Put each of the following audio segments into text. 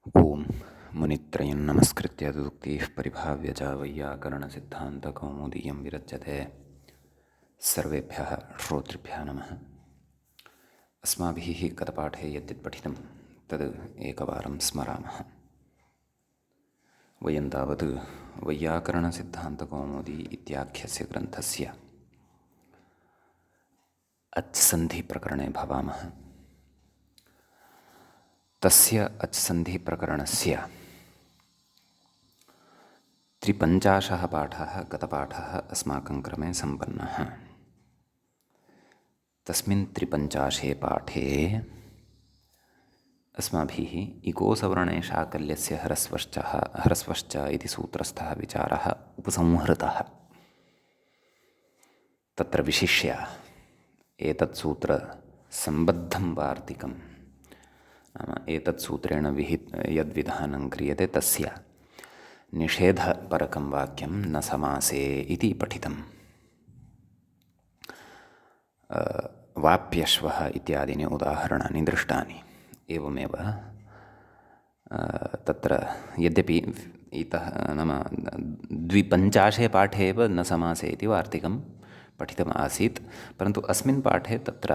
ओं मुनित्रयं नमस्कृत्य तदुक्तिः परिभाव्य च वैयाकरणसिद्धान्तकौमुदीयं विरच्यते। सर्वेभ्यः श्रोतृभ्यः नमः। अस्माभिः गतपाठे यद्यत् पठितं तद् एकवारं स्मरामः। वयं तावत् वैयाकरणसिद्धान्तकौमुदी इत्याख्यस्य ग्रन्थस्य अच्सन्धिप्रकरणे भवामः। तस्य अच्सन्धिप्रकरणस्य 53 पाठः गतपाठः अस्माकं क्रमे सम्पन्नः। तस्मिन् 53 पाठे अस्माभिः इकोसवर्णे शाकल्यस्य ह्रस्वश्च इति सूत्रस्थः विचारः उपसंहृतः। तत्र विशिष्य एतत् सूत्रसम्बद्धं वार्तिकं नाम एतत् सूत्रेण यद्विधानं क्रियते तस्य निषेधपरकं वाक्यं न समासे इति पठितम्। वाप्यश्वः इत्यादीनि उदाहरणानि दृष्टानि। एवमेव तत्र यद्यपि इतः नाम 52 पाठे एव न समासे इति वार्तिकं पठितम् आसीत्, परन्तु अस्मिन् पाठे तत्र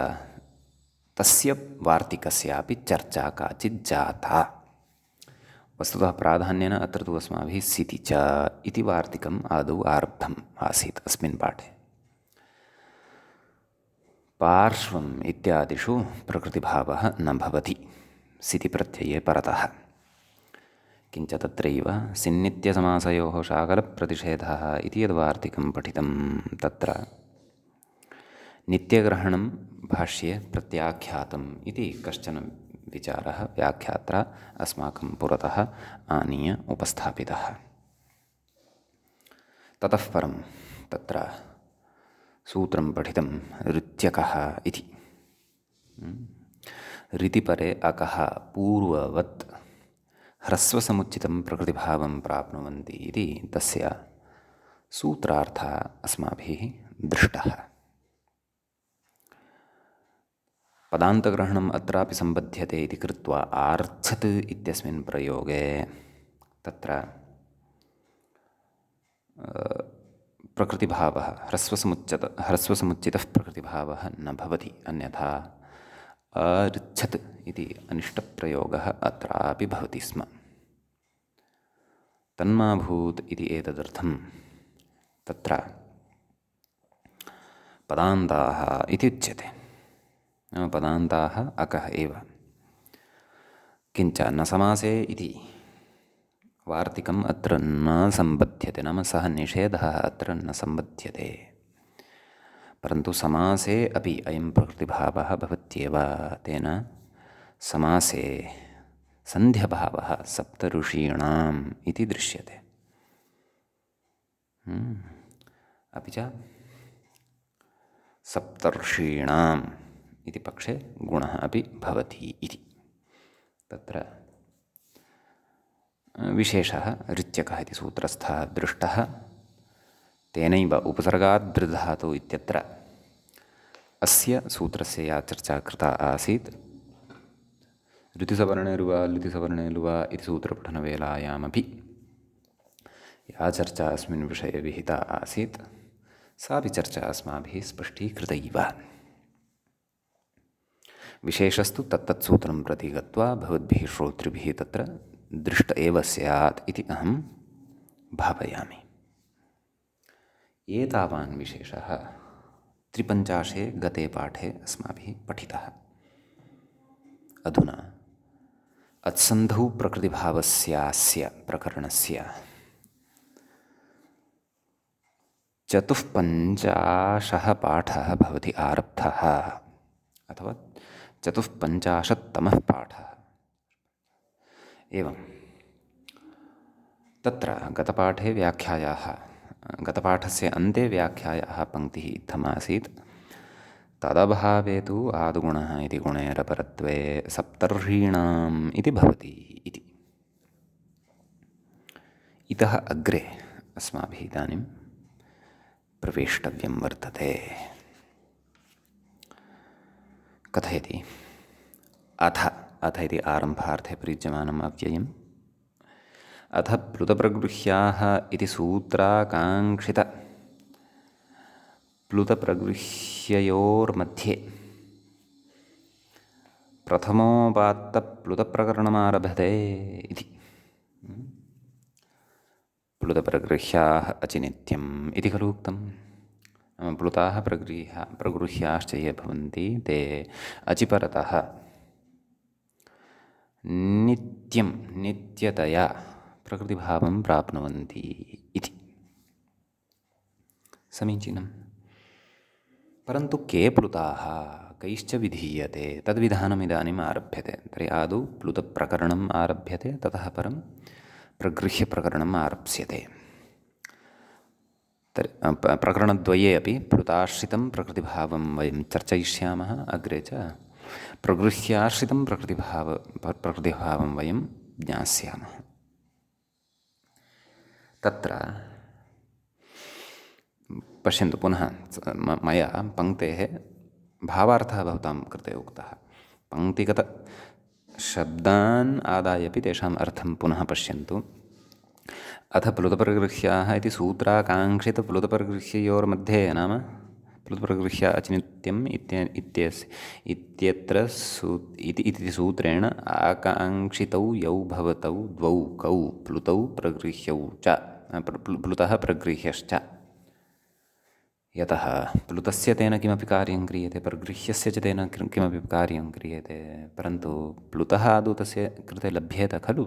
तस्य वार्तिकस्यापि चर्चा काचित् जाता। वस्तुतः प्राधान्येन अत्र तु अस्माभिः सिति च इति वार्तिकम् आदौ आरब्धम् आसीत् अस्मिन् पाठे। पार्श्वम् इत्यादिषु प्रकृतिभावः न भवति सितिप्रत्यये परतः, किञ्च तत्रैव सिन्नित्यसमासयोः शाकलप्रतिषेधः इति यद्वार्तिकं पठितं तत्र नित्यग्रहणं भाष्ये प्रत्याख्यातम् इति कश्चन विचारः व्याख्यात्रा अस्माकं पुरतः आनीय उपस्थापितः। ततः परं तत्र सूत्रं पठितं ऋत्यकः इति। ऋतिपरे अकः पूर्ववत् ह्रस्वसमुच्चितं प्रकृतिभावं प्राप्नुवन्ति इति तस्य सूत्रार्थः अस्माभिः दृष्टः। पदान्तग्रहणम् अत्रापि सम्बध्यते इति कृत्वा आर्च्छत् इत्यस्मिन् प्रयोगे तत्र प्रकृतिभावः ह्रस्वसमुच्चितः प्रकृतिभावः न भवति, अन्यथा अऋच्छत् इति अनिष्टप्रयोगः अत्रापि भवति स्म। तन्मा भूत् इति एतदर्थं तत्र पदान्ताः इति उच्यते। नाम पदान्ताः अकः एव, किञ्च न समासे इति वार्तिकम् अत्र न सम्बध्यते, नाम सः निषेधः अत्र न सम्बध्यते, परन्तु समासे अपि अयं प्रकृतिभावः भवत्येव। तेन समासे सन्ध्यभावः सप्तऋषीणाम् इति दृश्यते। अपि च सप्तर्षीणाम् इति पक्षे गुणः अपि भवति इति तत्र विशेषः ऋत्यकः इति सूत्रस्थः दृष्टः। तेनैव उपसर्गाद् इत्यत्र अस्य सूत्रस्य या चर्चा कृता आसीत्, ऋतिसवर्णेरुवा लितिसवर्णेलुवा इति सूत्रपठनवेलायामपि या चर्चा अस्मिन् विषये विहिता आसीत् सापि चर्चा अस्माभिः स्पष्टीकृतैव। विशेषस्तु तत्तत्सूत्रं प्रति गत्वा भवद्भिः श्रोतृभिः तत्र दृष्ट एव स्यात् इति अहं भावयामि। एतावान् विशेषः 53 गते पाठे अस्माभिः पठितः। अधुना अत्सन्धौ प्रकृतिभावस्यास्य प्रकरणस्य 54 पाठः भवति आरब्धः, अथवा 54तमः पाठः। एवं तत्र गतपाठस्य अन्ते व्याख्यायाः पङ्क्तिः इत्थमासीत्, तदभावे तु आदुगुणः इति गुणेरपरत्वे सप्तर्षीणाम् इति भवति इति। इतः अग्रे अस्माभिः इदानीं प्रवेष्टव्यं वर्तते। कथयति अथ इति आरम्भार्थे प्रयुज्यमानम् अव्ययम् अथ प्लुतप्रगृह्याः इति सूत्राकाङ्क्षितप्लुतप्रगृह्ययोर्मध्ये प्रथमोपात्तप्लुतप्रकरणमारभते इति। प्लुतप्रगृह्याः अचिनित्यम् इति खलु उक्तं। प्लुताः प्रगृह्याश्च ये भवन्ति ते अचिपरतः नित्यतया प्रकृतिभावं प्राप्नुवन्ति इति। समीचीनं। परन्तु के प्लुताः कैश्च विधीयते तद्विधानमिदानीम् आरभ्यते। तर्हि आदौ प्लुतप्रकरणम् आरभ्यते, ततः परं प्रगृह्यप्रकरणम् आरप्स्यते। प्रकरणद्वये अपि प्लुताश्रितं प्रकृतिभावं वयं चर्चयिष्यामः। अग्रे च प्रगृह्याश्रितं प्रकृतिभावं वयं ज्ञास्यामः। तत्र पश्यन्तु, पुनः मया पङ्क्तेः भावार्थः भवतां कृते उक्तः। पङ्क्तिगतशब्दान् आदाय अपि तेषाम् अर्थं पुनः पश्यन्तु। अथ प्लुतप्रगृह्याः इति सूत्राकाङ्क्षितप्लुतप्रगृह्ययोर्मध्ये, नाम प्लुतप्रगृह्य अचिनित्यम् इत्यत्र इति सूत्रेण आकाङ्क्षितौ यौ भवतौ द्वौ कौ प्लुतौ प्रगृह्यौ च प्लुतः प्रगृह्यश्च। यतः प्लुतस्य तेन किमपि कार्यं क्रियते, प्रगृह्यस्य च तेन किमपि कार्यं क्रियते, परन्तु प्लुतः आदौ तस्य कृते लभ्येत खलु।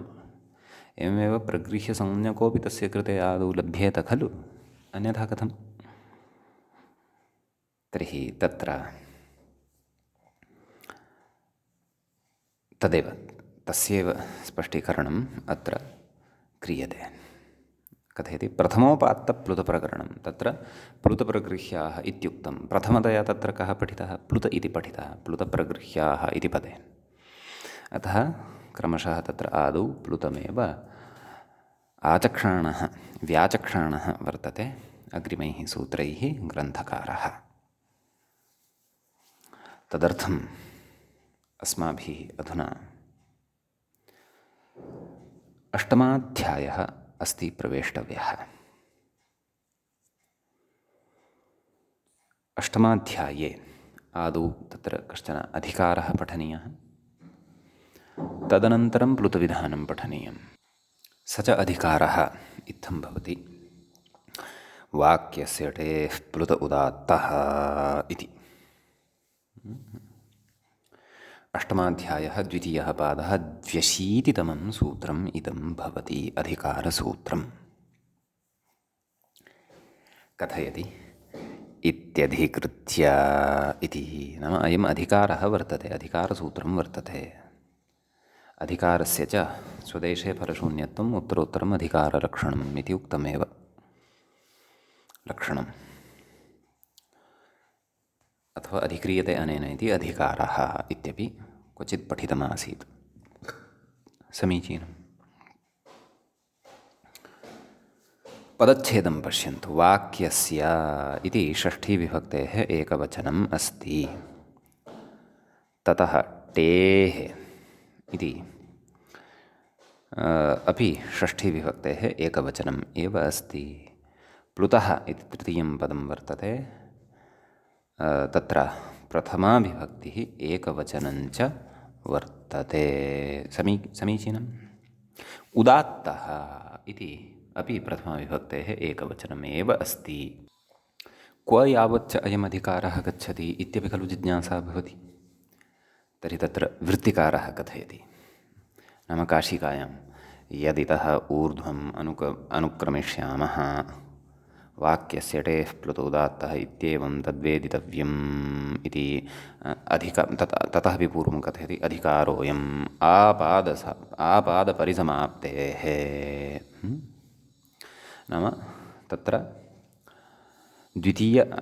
एवमेव प्रगृह्यसंज्ञकोऽपि तस्य कृते आदौ लभ्येत खलु, अन्यथा कथम्। तर्हि तत्र तदेव तस्यैव स्पष्टीकरणम् अत्र क्रियते। कथयति प्रथमोपात्तप्लुतप्रकरणं। तत्र प्लुतप्रगृह्याः इत्युक्तं। प्रथमतया तत्र कः पठितः? प्लुत इति पठितः, प्लुतप्रगृह्याः इति पदे। अतः क्रमशः तत्र आदौ प्लुतमेव आचक्षाणः व्याचक्षाणः वर्तते अग्रिमैः सूत्रैः ग्रन्थकारः। तदर्थम् अस्माभिः अधुना अष्टमाध्यायः अस्ति प्रवेष्टव्यः। अष्टमाध्याये आदौ तत्र कश्चन अधिकारः पठनीयः, तदनन्तरं प्लुतविधानं पठनीयं। स च अधिकारः इत्थं भवति: वाक्यस्य टेः प्लुत उदात्तः इति। अष्टमाध्यायः द्वितीयः पादः 82तमं सूत्रम् इदं भवति, अधिकारसूत्रम्। कथयति इत्यधिकृत्य इति, नाम अयम् अधिकारः वर्तते, अधिकारसूत्रं वर्तते। अधिकारस्य च स्वदेशे फलशून्यत्वम् उत्तरोत्तरम् अधिकारलक्षणम् इति उक्तमेव। लक्षणम् अथवा अधिक्रियते अनेन इति अधिकारः इत्यपि क्वचित् पठितमासीत्। समीचीनम्। पदच्छेदं पश्यन्तु। वाक्यस्य इति षष्ठीविभक्तेः एकवचनम् अस्ति। ततः टेः इति अपि षष्ठीविभक्तेः एकवचनम् एव अस्ति। प्लुतः इति तृतीयं पदं वर्तते। तत्र प्रथमा विभक्तिः एकवचनञ्च वर्तते। समीचीनम्। उदात्तः इति अपि प्रथमाविभक्तेः एकवचनमेव अस्ति। क्व यावच्च अयम् अधिकारः गच्छति इत्यपि खलु जिज्ञासा भवति। तर्हि तत्र वृत्तिकारः कथयति, नाम काशिकायां यदितः ऊर्ध्वम् अनुक्रमिष्यामः वाक्यस्य टेः प्लुत उदात्तः इत्येवं तद्वेदितव्यम् इति ततः अपि पूर्वं कथयति अधिकारोऽयम् आपादपरिसमाप्तेः। नाम तत्र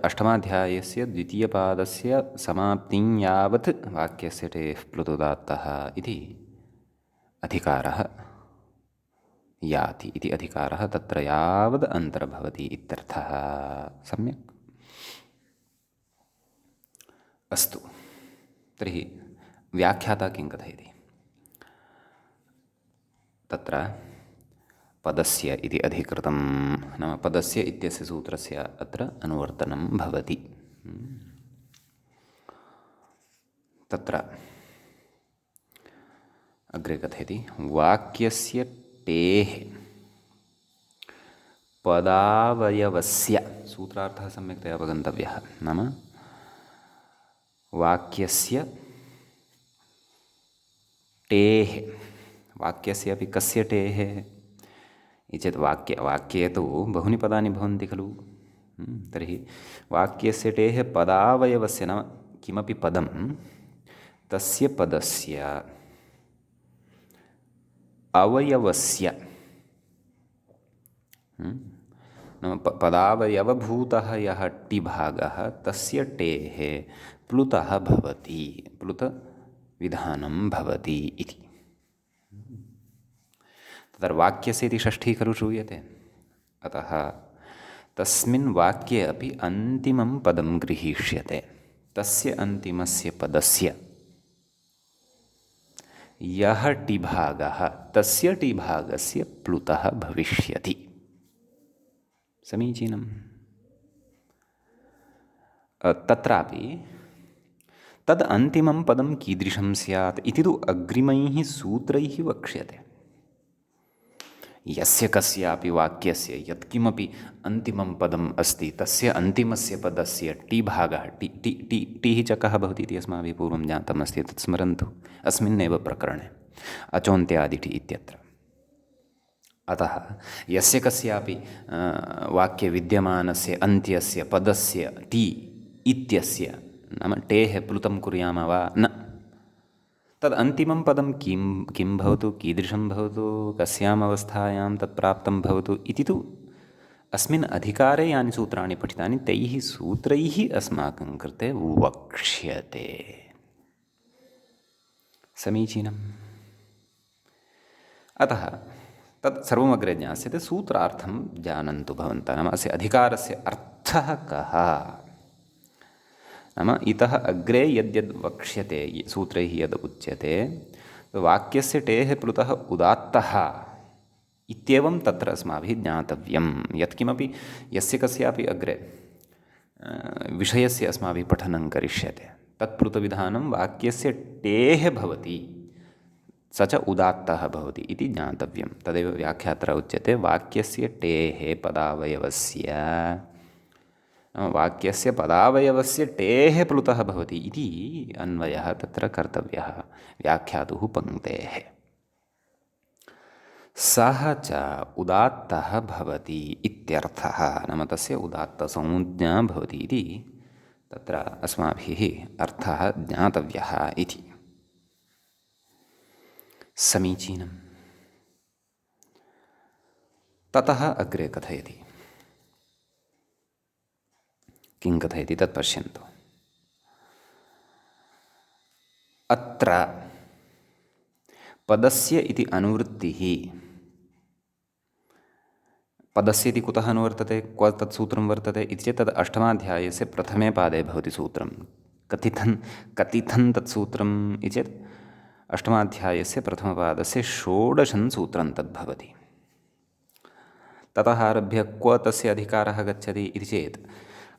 अष्टमाध्यायस्य द्वितीयपादस्य समाप्तिं यावत् वाक्यस्य टेः प्लुत उदात्तः इति अधिकारः याति इति अधिकारः तत्र यावद् अन्तर्भवति इत्यर्थः। सम्यक्। अस्तु, तर्हि व्याख्याता किं कथयति? तत्र पदस्य इति अधिकृतं नाम पदस्य इत्यस्य सूत्रस्य अत्र अनुवर्तनं भवति। तत्र अग्रे कथयति वाक्यस्य टेः पदावयवस्य सूत्रार्थः सम्यक्तया अवगन्तव्यः। नाम वाक्यस्य टेः वाक्यस्य अपि कस्य टेः इति चेत् वाक्ये तु बहूनि पदानि भवन्ति खलु। तर्हि वाक्यस्य टेः पदावयवस्य नाम किमपि पदं तस्य पदस्य अवयवस्य नाम पदावयवभूतः यः टिभागः तस्य टेः प्लुतः भवति, प्लुतविधानं भवति इति। तत्र वाक्यस्य इति षष्ठी खलु श्रूयते, अतः तस्मिन् वाक्ये अपि अन्तिमं पदं गृहीष्यते। तस्य अन्तिमस्य पदस्य यः टिभागः तस्य टिभागस्य प्लुतः भविष्यति। समीचीनम्। तत्रापि तद् अन्तिमं पदं कीदृशं स्यात् इति तु अग्रिमैः सूत्रैः वक्ष्यते। यस्य कस्यापि वाक्यस्य यत्किमपि अन्तिमं पदम् अस्ति तस्य अन्तिमस्य पदस्य टिभागः टिः च कः भवति इति अस्माभिः पूर्वं ज्ञातमस्ति, तत् स्मरन्तु अस्मिन्नेव प्रकरणे अचोन्त्यादिटि इत्यत्र। अतः यस्य कस्यापि वाक्ये विद्यमानस्य अन्त्यस्य पदस्य टि इत्यस्य नाम टेः प्लुतं कुर्याम वा न, तद् अन्तिमं पदं किं भवतु, कीदृशं भवतु, कस्याम् अवस्थायां तत् प्राप्तं भवतु इति तु अस्मिन् अधिकारे यानि सूत्राणि पठितानि तैः सूत्रैः अस्माकं कृते वक्ष्यते। समीचीनम्। अतः तत् सर्वमग्रे ज्ञास्यते। सूत्रार्थं जानन्तु भवन्तः, नाम अस्य अधिकारस्य अर्थः कः। नाम इतः अग्रे यद्यद् वक्ष्यते सूत्रैः यद् उच्यते वाक्यस्य टेः प्लुतः उदात्तः इत्येवं तत्र अस्माभिः ज्ञातव्यं। यत्किमपि यस्य कस्यापि अग्रे विषयस्य अस्माभिः पठनं करिष्यते तत् प्लुतविधानं वाक्यस्य टेः भवति, स च उदात्तः भवति इति ज्ञातव्यं। तदेव व्याख्यात्र उच्यते वाक्यस्य टेः पदावयवस्य, वाक्यस्य पदावयवस्य टेः प्लुतः भवति इति अन्वयः तत्र कर्तव्यः व्याख्यातुः पङ्क्तेः। सः च उदात्तः भवति इत्यर्थः, नाम तस्य उदात्तसंज्ञा भवति इति तत्र अस्माभिः अर्थः ज्ञातव्यः इति। समीचीनम्। ततः अग्रे कथयति। किं कथयति तत् पश्यन्तु। अत्र पदस्य इति अनुवृत्तिः, पदस्य इति कुतः अनुवर्तते, क्व तत् सूत्रं वर्तते इति चेत् तद् अष्टमाध्यायस्य प्रथमे पादे भवति सूत्रं। कथितं तत् सूत्रम् इति चेत् अष्टमाध्यायस्य प्रथमपादस्य षोडशं सूत्रं तद्भवति। ततः आरभ्य क्व तस्य अधिकारः गच्छति इति चेत्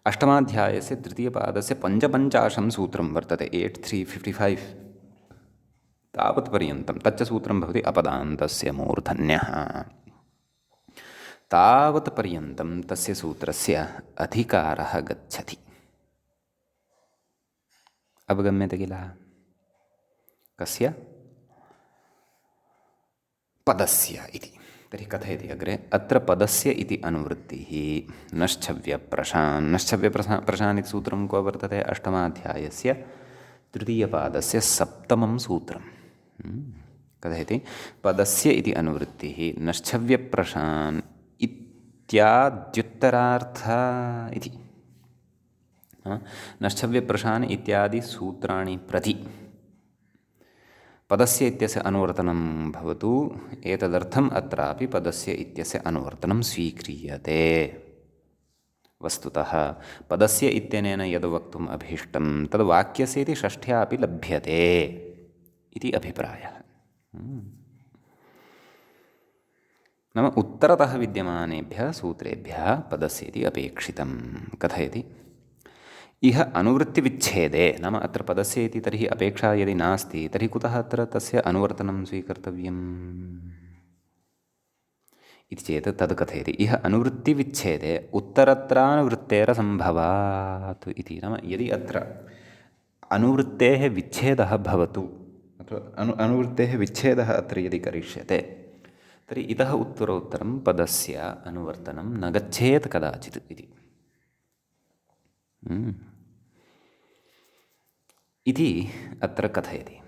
अष्टमाध्यायस्य तृतीयपादस्य पञ्चपञ्चाशं सूत्रं वर्तते 8355 तावत्पर्यन्तं तच्च सूत्रं भवति अपदान्तस्य मूर्धन्यः। तावत्पर्यन्तं तस्य सूत्रस्य अधिकारः गच्छति। अवगम्यते किल? कस्य? पदस्य इति। तर्हि कथयति अग्रे, अत्र पदस्य इति अनुवृत्तिः नश्चव्यप्रशान् इति सूत्रं क्व वर्तते? अष्टमाध्यायस्य तृतीयपादस्य सप्तमं सूत्रं। कथयति पदस्य इति अनुवृत्तिः नश्चव्यप्रशान् इत्याद्युत्तरार्थ इति। नश्चव्यप्रशान् इत्यादि सूत्राणि प्रति पदस्य इत्यस्य अनुवर्तनं भवतु, एतदर्थम् अत्रापि पदस्य इत्यस्य अनुवर्तनं स्वीक्रियते। वस्तुतः पदस्य इत्यनेन यद् वक्तुम् अभीष्टं तद् वाक्यस्य इति षष्ठ्या अपि लभ्यते इति अभिप्रायः। नाम उत्तरतः विद्यमानेभ्यः सूत्रेभ्यः पदस्य इति अपेक्षितं कथयति। इह अनुवृत्तिविच्छेदे, नाम अत्र पदस्य इति तर्हि अपेक्षा यदि नास्ति तर्हि कुतः अत्र तस्य अनुवर्तनं स्वीकर्तव्यम् इति चेत् तद् कथयति। इह अनुवृत्तिविच्छेदे उत्तरत्रानुवृत्तेरसम्भवात् इति। नाम यदि अत्र अनुवृत्तेः विच्छेदः भवतु, अथवा अनुवृत्तेः विच्छेदः अत्र यदि करिष्यते तर्हि इतः उत्तरोत्तरं पदस्य अनुवर्तनं न गच्छेत् कदाचित् इति। इति अत्र कथयति।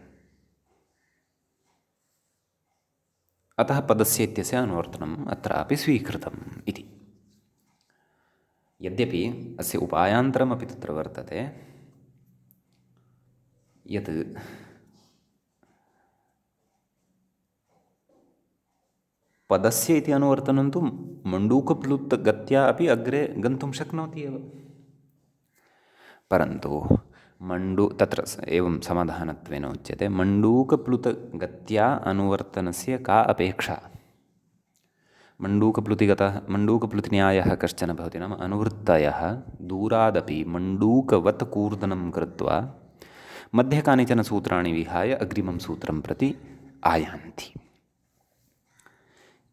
अतः पदस्य इत्यस्य अनुवर्तनम् अत्रापि स्वीकृतम् इति। यद्यपि अस्य उपायान्तरमपि तत्र वर्तते यत् पदस्य इति अनुवर्तनं तु मण्डूकप्लुत गत्या अपि अग्रे गन्तुं शक्नोति एव, परन्तु तत्र एवं समाधानत्वेन उच्यते मण्डूकप्लुतगत्या अनुवर्तनस्य का अपेक्षा। मण्डूकप्लुतिन्यायः कश्चन भवति, नाम अनुवृत्तयः दूरादपि मण्डूकवत् कूर्दनं कृत्वा मध्ये कानिचन सूत्राणि विहाय अग्रिमं सूत्रं प्रति आयान्ति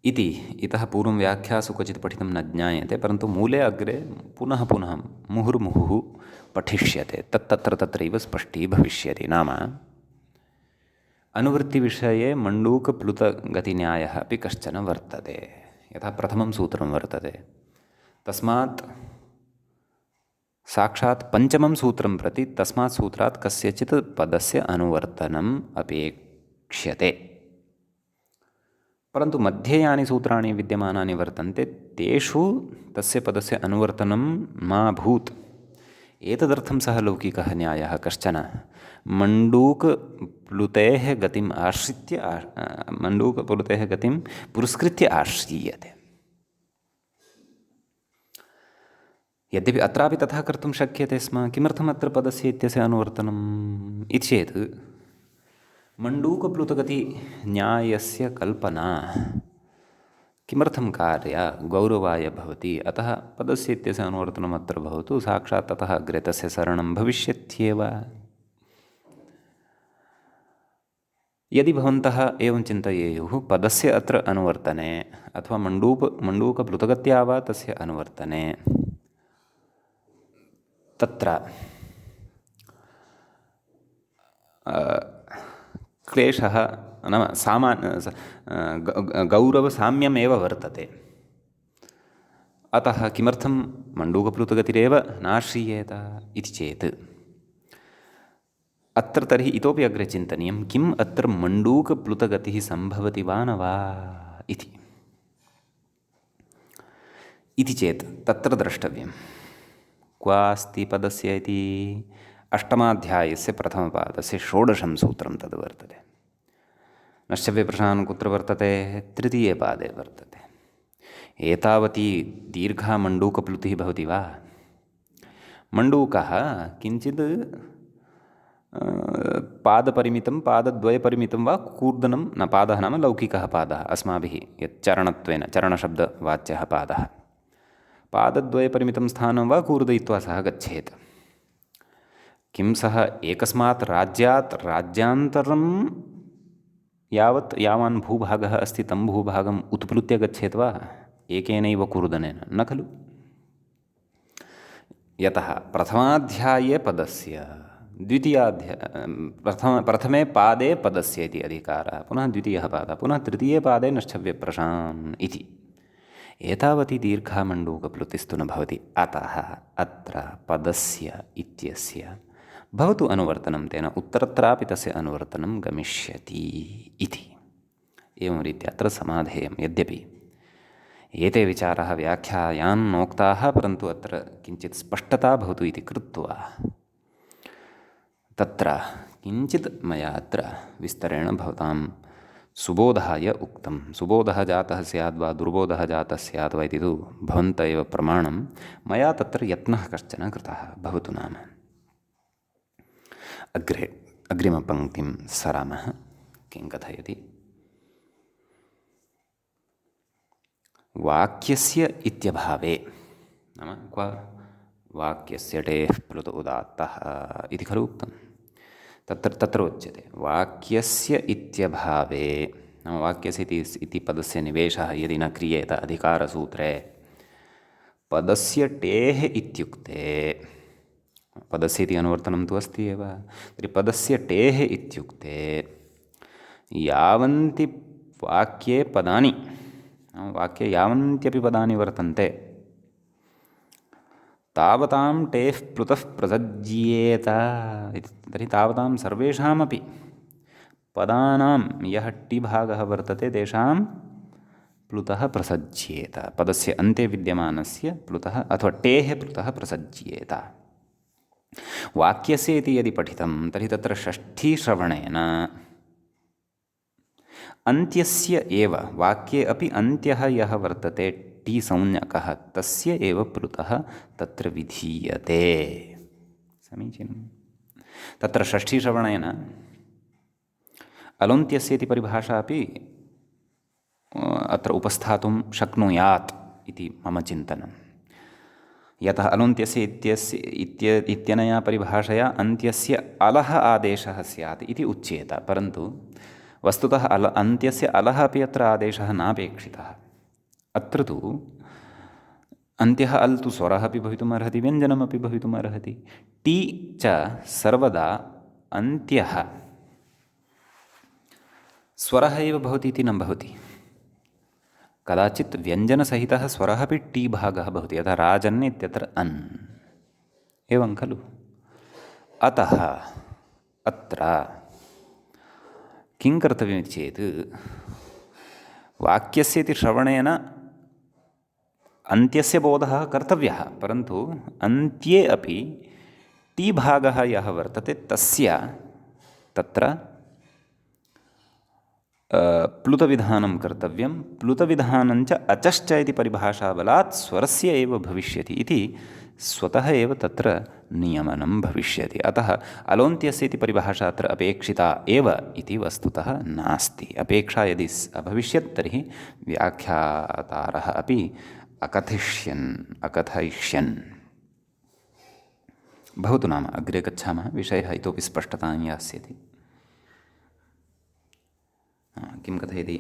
इति। इतः पूर्वं व्याख्यासु क्वचित् पठितं न ज्ञायते, परन्तु मूले अग्रे पुनः पुनः मुहुर्मुहुः पठिष्यते, तत्रैव स्पष्टीभविष्यति। नाम अनुवृत्तिविषये मण्डूकप्लुतगतिन्यायः अपि कश्चन वर्तते। यथा प्रथमं सूत्रं वर्तते, तस्मात् साक्षात् पञ्चमं सूत्रं प्रति तस्मात् सूत्रात् कस्यचित् पदस्य अनुवर्तनम् अपेक्ष्यते, परन्तु मध्ये यानि सूत्राणि विद्यमानानि वर्तन्ते तेषु तस्य पदस्य अनुवर्तनं मा भूत्। एतदर्थं सः लौकिकः न्यायः कश्चन मण्डूकप्लुतेः गतिम् आश्रित्य मण्डूकप्लुतेः गतिं पुरस्कृत्य आश्रीयते। यद्यपि अत्रापि तथा कर्तुं शक्यते स्म, किमर्थम् अत्र पदस्य इत्यस्य अनुवर्तनम् इति चेत् मण्डूकप्लुतगतिन्यायस्य कल्पना किमर्थं कार्या गौरवाय भवति, अतः पदस्य इत्यस्य अनुवर्तनम् अत्र भवतु, साक्षात् ततः अग्रे तस्य सरणं भविष्यत्येव। यदि भवन्तः एवं चिन्तयेयुः पदस्य अत्र अनुवर्तने अथवा मण्डूकप्लुतगत्या वा तस्य अनुवर्तने तत्र क्लेशः नाम गौरवसाम्यमेव वर्तते, अतः किमर्थं मण्डूकप्लुतगतिरेव नाश्रीयेत इति चेत् अत्र तर्हि इतोपि अग्रे चिन्तनीयं, किम् अत्र मण्डूकप्लुतगतिः सम्भवति वा न वा इति चेत् तत्र द्रष्टव्यं क्वास्ति पदस्य इति। अष्टमाध्यायस्य प्रथमपादस्य षोडशं सूत्रं तद् वर्तते। नश्चव्यप्रशानं कुत्र वर्तते? तृतीये पादे वर्तते। एतावती दीर्घा मण्डूकप्लुतिः भवति वा? मण्डूकः किञ्चित् पादपरिमितं पादद्वयपरिमितं वा कूर्दनं, न पादः नाम लौकिकः पादः अस्माभिः यच्चरणत्वेन चरणशब्दवाच्यः पादः, पादद्वयपरिमितं स्थानं वा कूर्दयित्वा सः गच्छेत्। किं सः एकस्मात् राज्यात् राज्यान्तरं यावान् भूभागः अस्ति तं भूभागम् उत्प्लुत्य गच्छेत् वा एकेनैव कूर्दनेन? न खलु। यतः प्रथमाध्याये पदस्य, प्रथमे पादे पदस्य इति अधिकारः, पुनः द्वितीयः पादः, पुनः तृतीये पादे नश्चव्यप्रशान् इति। एतावती दीर्घा मण्डूकप्लुतिस्तु न भवति, अतः अत्र पदस्य इत्यस्य भवतु अनुवर्तनं, तेन उत्तरत्रापि तस्य अनुवर्तनं गमिष्यति इति। एवं रीत्या अत्र समाधेयं। यद्यपि एते विचाराः व्याख्यायान्नोक्ताः, परन्तु अत्र किञ्चित् स्पष्टता भवतु इति कृत्वा तत्र किञ्चित् मया अत्र विस्तरेण भवतां सुबोधाय उक्तं। सुबोधः जातः स्याद् वा दुर्बोधः जातः स्याद् वा इति तु भवन्तः एव प्रमाणं। मया तत्र यत्नः कश्चन कृतः भवतु नाम। अग्रिमपङ्क्तिं सरामः। किं कथयति? वाक्यस्य इत्यभावे नाम क्व वाक्यस्य टेः प्लुत उदात्तः इति खलु उक्तं। तत्र उच्यते वाक्यस्य इत्यभावे नाम वाक्यस्य इति पदस्य निवेशः यदि न क्रियेत अधिकारसूत्रे पदस्य टेः इत्युक्ते पदस्य इति अनुवर्तनं तु अस्ति एव। तर्हि पदस्य टेः इत्युक्ते यावन्ति वाक्ये पदानि वाक्ये यावन्त्यपि पदानि वर्तन्ते तावतां टेः प्लुतः प्रसज्येत इति। तर्हि तावतां सर्वेषामपि पदानां यः टिभागः वर्तते तेषां प्लुतः प्रसज्येत। पदस्य अन्ते विद्यमानस्य प्लुतः अथवा टेः प्लुतः प्रसज्येत। वाक्यस्य इति यदि पठितं तर्हि तत्र षष्ठीश्रवणेन अन्त्यस्य एव वाक्ये अपि अन्त्यः यः वर्तते टी संज्ञकः तस्य एव प्लुतः तत्र विधीयते। समीचीनं। तत्र षष्ठीश्रवणेन अलोन्त्यस्य इति परिभाषा अपि अत्र उपस्थातुं शक्नुयात् इति मम चिन्तनं। यतः अलोन्त्यस्य इत्यनया परिभाषया अन्त्यस्य अलः आदेशः स्यात् इति उच्येत, परन्तु वस्तुतः अन्त्यस्य अलः अपि अत्र आदेशः नापेक्षितः। अत्र तु अन्त्यः अल् तु स्वरः अपि भवितुम् अर्हति, व्यञ्जनमपि भवितुम् अर्हति। टी च सर्वदा अन्त्यः स्वरः एव भवति इति न भवति। कदाचित् व्यञ्जनसहितः स्वरः अपि टी भागः भवति, यथा राजन् इत्यत्र अन्, एवं खलु। अतः अत्र किं कर्तव्यमिति चेत् वाक्यस्य इति श्रवणेन अन्त्यस्य बोधः कर्तव्यः, परन्तु अन्त्ये अपि टी भागः यः वर्तते तस्य तत्र प्लुतविधानं कर्तव्यं। प्लुतविधानञ्च अचश्च इति परिभाषाबलात् स्वरस्य एव भविष्यति इति स्वतः एव तत्र नियमनं भविष्यति। अतः अलोन्त्यस्य इति परिभाषा अत्र अपेक्षिता एव इति वस्तुतः नास्ति। अपेक्षा यदि अभविष्यत् तर्हि व्याख्यातारः अपि अकथयिष्यन्। भवतु, नाम अग्रे गच्छामः। विषयः इतोपि स्पष्टतां यास्यति। किं कथयति?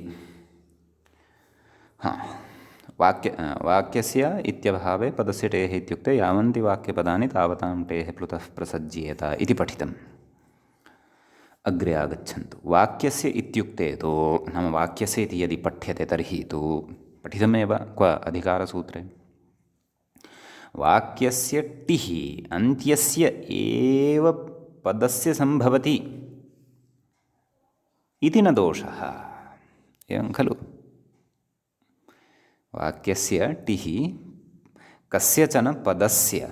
वाक्यस्य इत्यभावे पदस्य टेः इत्युक्ते यावन्ति वाक्यपदानि तावतां टेः प्लुतः प्रसज्येत इति पठितम्। अग्रे आगच्छन्तु। वाक्यस्य इत्युक्ते तु नाम वाक्यस्य इति यदि पठ्यते तर्हि तु पठितमेव क्व अधिकारसूत्रे वाक्यस्य टिः अन्त्यस्य एव पदस्य सम्भवति इति न दोषः, एवं खलु। वाक्यस्य टिः कस्यचन पदस्य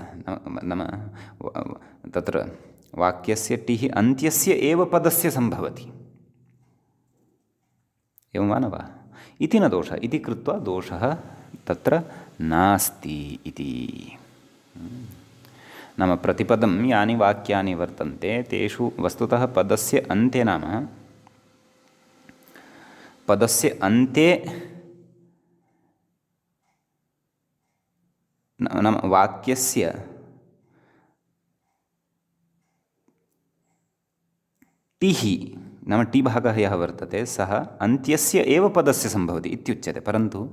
नाम तत्र वाक्यस्य टिः अन्त्यस्य एव पदस्य सम्भवति, एवं वा न वा इति न दोषः इति कृत्वा दोषः तत्र नास्ति इति। नाम प्रतिपदं यानि वाक्यानि वर्तन्ते तेषु वस्तुतः पदस्य अन्ते नाम पदस्य अन्ते नाम वाक्यस्य टिः नाम टी भागः यः वर्तते सः अन्त्यस्य एव पदस्य सम्भवति इत्युच्यते, परन्तु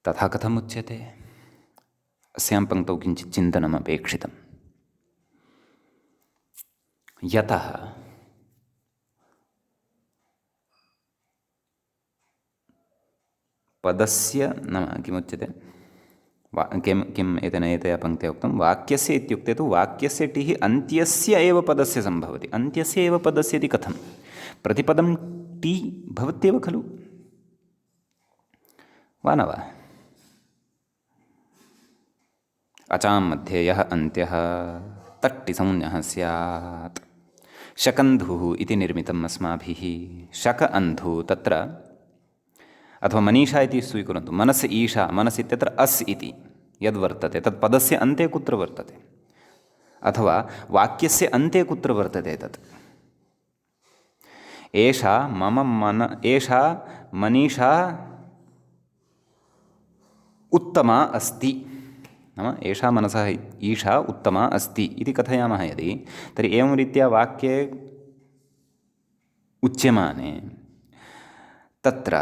तथा कथम् उच्यते? अस्यां पङ्क्तौ किञ्चित् चिन्तनम् अपेक्षितम्। यतः पदस्य नाम किमुच्यते? किम् एतया पङ्क्त्या उक्तं? वाक्यस्य इत्युक्ते तु वाक्यस्य टिः अन्त्यस्य एव पदस्य सम्भवति। अन्त्यस्य एव पदस्य इति कथं? प्रतिपदं टी भवत्येव खलु, वा न वा? अचां मध्ये यः अन्त्यः तट्टिसंज्ञः स्यात्। शकन्धुः इति निर्मितम् अस्माभिः। शक अन्धु तत्र अथवा मनीषा इति स्वीकुर्वन्तु। मनस् ईशा, मनस् इत्यत्र अस् इति यद्वर्तते तत् पदस्य अन्ते कुत्र वर्तते, अथवा वाक्यस्य अन्ते कुत्र वर्तते तत्? एषा मम मन एषा मनीषा उत्तमा अस्ति, नाम एषा मनसः ईशा उत्तमा अस्ति इति कथयामः यदि, तर्हि एवं रीत्या वाक्ये उच्यमाने तत्र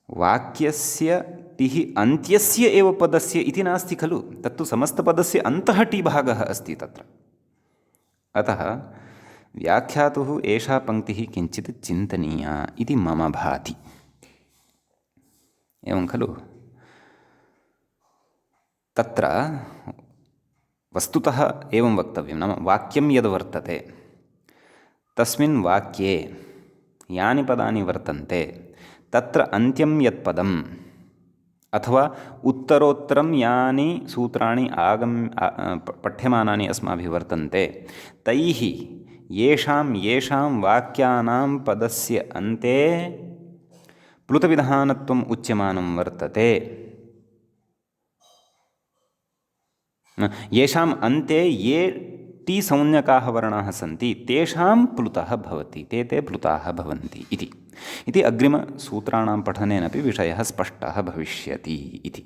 वाक्यस्य टिः अन्त्यस्य एव पदस्य इति नास्ति खलु, तत्तु समस्तपदस्य अन्तः टी भागः अस्ति तत्र। अतः व्याख्यातुः एषा पङ्क्तिः किञ्चित् चिन्तनीया इति मम भाति। एवं खलु, तत्र वस्तुतः एवं वक्तव्यं, नाम वाक्यं यद् वर्तते तस्मिन् वाक्ये यानि पदानि वर्तन्ते तत्र अन्त्यं यत् पदम् अथवा उत्तरोत्तरं यानि सूत्राणि पठ्यमानानि अस्माभिः वर्तन्ते तैः येषां वाक्यानां पदस्य अन्ते प्लुतविधानत्वम् उच्यमानं वर्तते, येषाम् अन्ते ये टी संज्ञकाः वर्णाः सन्ति तेषां प्लुतः भवति, ते प्लुताः भवन्ति इति अग्रिमसूत्राणां पठनेनपि विषयः स्पष्टः भविष्यति इति।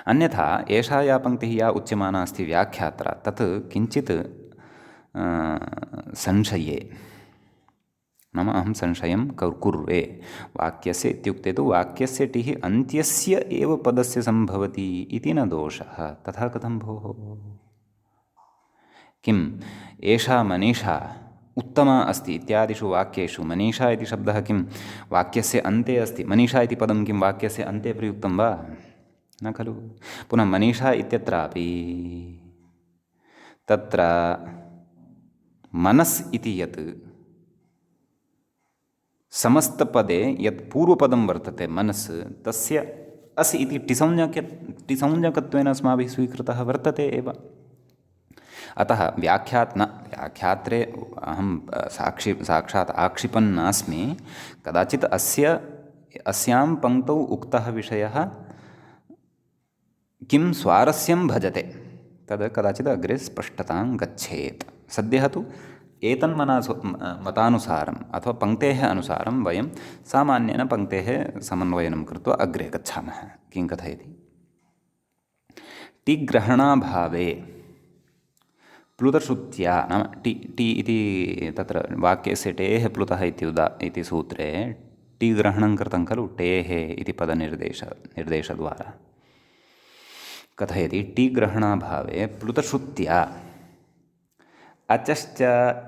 अन्यथा एषा या पङ्क्तिः या उच्यमाना अस्ति व्याख्यात्रा तत् किञ्चित् संशये, नाम अहं संशयं कुर्वे, वाक्यस्य इत्युक्ते तु वाक्यस्य टिः अन्त्यस्य एव पदस्य सम्भवति इति न दोषः, तथा कथं भोः? किम् एषा मनीषा उत्तमा अस्ति इत्यादिषु वाक्येषु मनीषा इति शब्दः किं वाक्यस्य अन्ते अस्ति, मनीषा इति पदं किं वाक्यस्य अन्ते प्रयुक्तं वा? न खलु। पुनः मनीषा इत्यत्रापि तत्र मनस् इति यत् समस्तपदे यत् पूर्वपदं वर्तते मनस्, तस्य अस् इति टिसंज्ञकत्वेन अस्माभिः स्वीकृतः वर्तते एव। अतः व्याख्यात्रे अहं साक्षात् आक्षिपन् नास्मि, कदाचित् अस्यां पङ्क्तौ उक्तः विषयः किं स्वारस्यं भजते तद् कदाचित् अग्रे स्पष्टतां गच्छेत्। सद्यः तु मतानुसारम् अथवा पङ्क्तेः अनुसारं वयं सामान्येन पङ्क्तेः समन्वयनं कृत्वा अग्रे गच्छामः। किं कथयति? टिग्रहणाभावे प्लुतश्रुत्या, नाम टी इति तत्र वाक्यस्य टेः प्लुतः इति सूत्रे टिग्रहणं कृतं खलु, टेः इति पदनिर्देशद्वारा। कथयति टिग्रहणाभावे प्लुतश्रुत्या अचश्च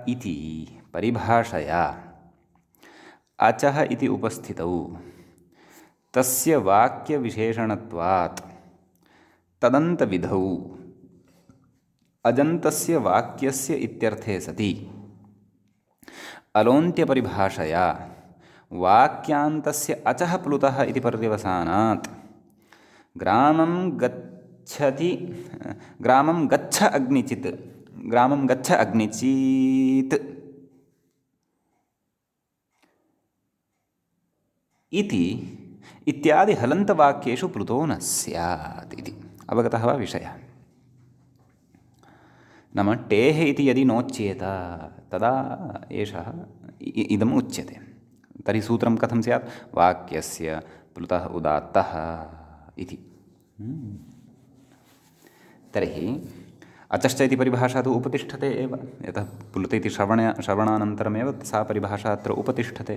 इति परिभाषया अचः इति उपस्थितौ तस्य वाक्यविशेषणत्वात् तदन्तविधौ अजन्तस्य वाक्यस्य इत्यर्थे सति अलोन्त्यपरिभाषया वाक्यान्तस्य अचः प्लुतः इति पर्यवसानात् ग्रामं गच्छ अग्निचित् इति इत्यादि हलन्तवाक्येषु प्लुतो न स्यात् इति। अवगतः वा विषयः? नाम टेः इति यदि नोच्येत तदा एषः इदम् उच्यते। तर्हि सूत्रं कथं स्यात्? वाक्यस्य प्लुतः उदात्तः इति। तर्हि अचश्च इति परिभाषा तु उपतिष्ठते एव, यतः प्लुत इति श्रवणानन्तरमेव सा परिभाषा अत्र उपतिष्ठते।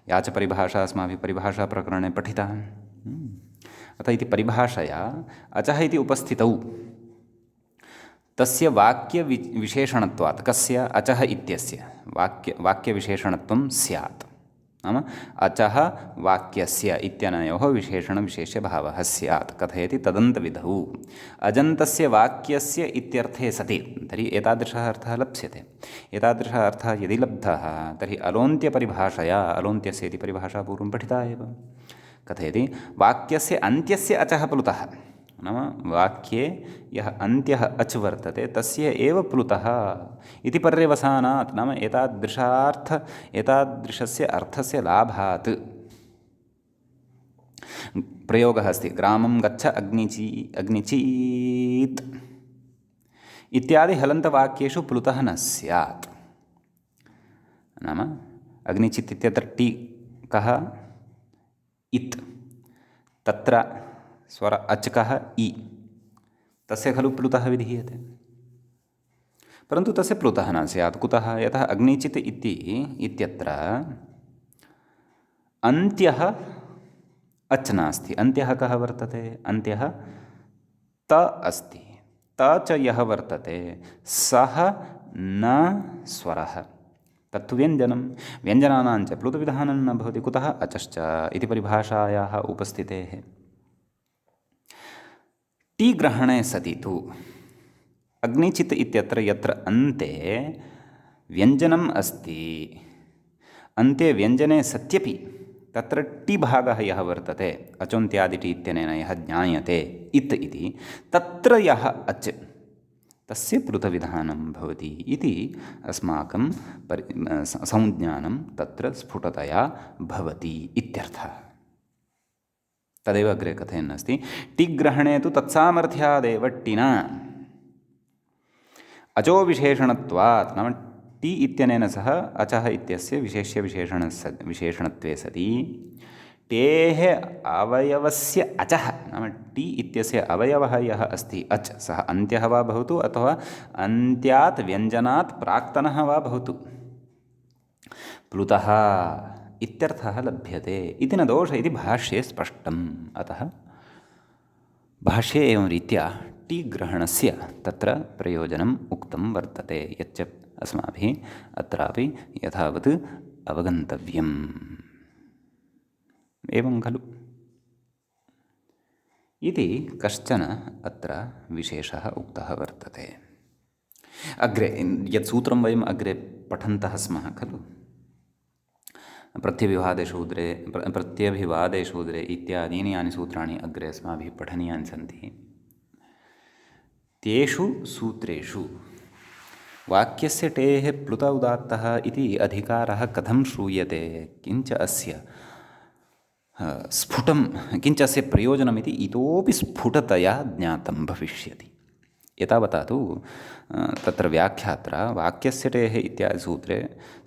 या च परिभाषा अस्माभिः परिभाषाप्रकरणे पठिता। अतः इति परिभाषया अचः इति उपस्थितौ तस्य वाक्यविशेषणत्वात्, कस्य? अचः इत्यस्य वाक्यविशेषणत्वं स्यात्। नाम अचः वाक्यस्य इत्यनयोः विशेषणविशेष्यभावः स्यात्। कथयति? तदन्तविधौ अजन्तस्य वाक्यस्य इत्यर्थे सति। तर्हि एतादृशः अर्थः लप्स्यते। एतादृशः अर्थः यदि लब्धः तर्हि अलोन्त्यपरिभाषया, अलोन्त्यस्य इति परिभाषा पूर्वं पठिता एव। कथयति? वाक्यस्य अन्त्यस्य अचः प्लुतः, नाम वाक्ये यः अन्त्यः अच् वर्तते तस्य एव प्लुतः इति पर्यवसानात्, नाम एतादृशस्य अर्थस्य लाभात् प्रयोगः अस्ति। ग्रामं गच्छ अग्निचीत् इत्यादि हलन्तवाक्येषु प्लुतः न स्यात्। नाम अग्निचित् इत्यत्र टी कः? इत्। तत्र स्वर अच्कः इ तस्य खलु प्लुतः विधीयते, परन्तु तस्य प्लुतः न स्यात्। कुतः? यतः अग्निचित् इत्यत्र अन्त्यः अच् नास्ति। अन्त्यः कः वर्तते? अन्त्यः त अस्ति। त च यः वर्तते सः न स्वरः, तत्तु व्यञ्जनं। व्यञ्जनानां च प्लुतविधानं न भवति। कुतः? अचश्च इति परिभाषायाः उपस्थितेः। टी ग्रहणे सति तु अग्निचित् इत्यत्र यत्र अन्ते व्यञ्जनम् अस्ति, अन्ते व्यञ्जने सत्यपि तत्र टी भागः यः वर्तते, अचोन्त्यादिटि इत्यनेन यः ज्ञायते इत् इति, तत्र यः अच् तस्य प्लुतविधानं भवति इति अस्माकं संज्ञानं तत्र स्फुटतया भवति इत्यर्थः। तदेव अग्रे कथयन् अस्ति। टिग्रहणे तु तत्सामर्थ्यादेव टिना अचो विशेषणत्वात्, नाम टी इत्यनेन सह अचः इत्यस्य विशेषणत्वे सति टेः अवयवस्य अचः, नाम टी इत्यस्य अवयवः यः अस्ति अच्, सः अन्त्यः वा भवतु अथवा अन्त्यात् व्यञ्जनात् प्राक्तनः वा भवतु, प्लुतः इत्यर्थः लभ्यते इति न दोष इति भाष्ये स्पष्टम्। अतः भाष्ये एवं रीत्या टी ग्रहणस्य तत्र प्रयोजनम् उक्तं वर्तते, यच्च अस्माभिः अत्रापि यथावत् अवगन्तव्यम्। एवं खलु इति कश्चन अत्र विशेषः उक्तः वर्तते। अग्रे यत् सूत्रं वयम् अग्रे पठन्तः स्मः खलु, प्रत्यभिवादे शूद्रे इत्यादीनि यानि सूत्राणि अग्रे अस्माभिः पठनीयानि सन्ति, तेषु सूत्रेषु वाक्यस्य टेः प्लुत उदात्तः इति अधिकारः कथं श्रूयते, किञ्च अस्य स्फुटं, किञ्च अस्य प्रयोजनमिति इतोपि स्फुटतया ज्ञातं भविष्यति। एतावता तु तत्र व्याख्यात्रा वाक्यस्य टेः इत्यादि सूत्रे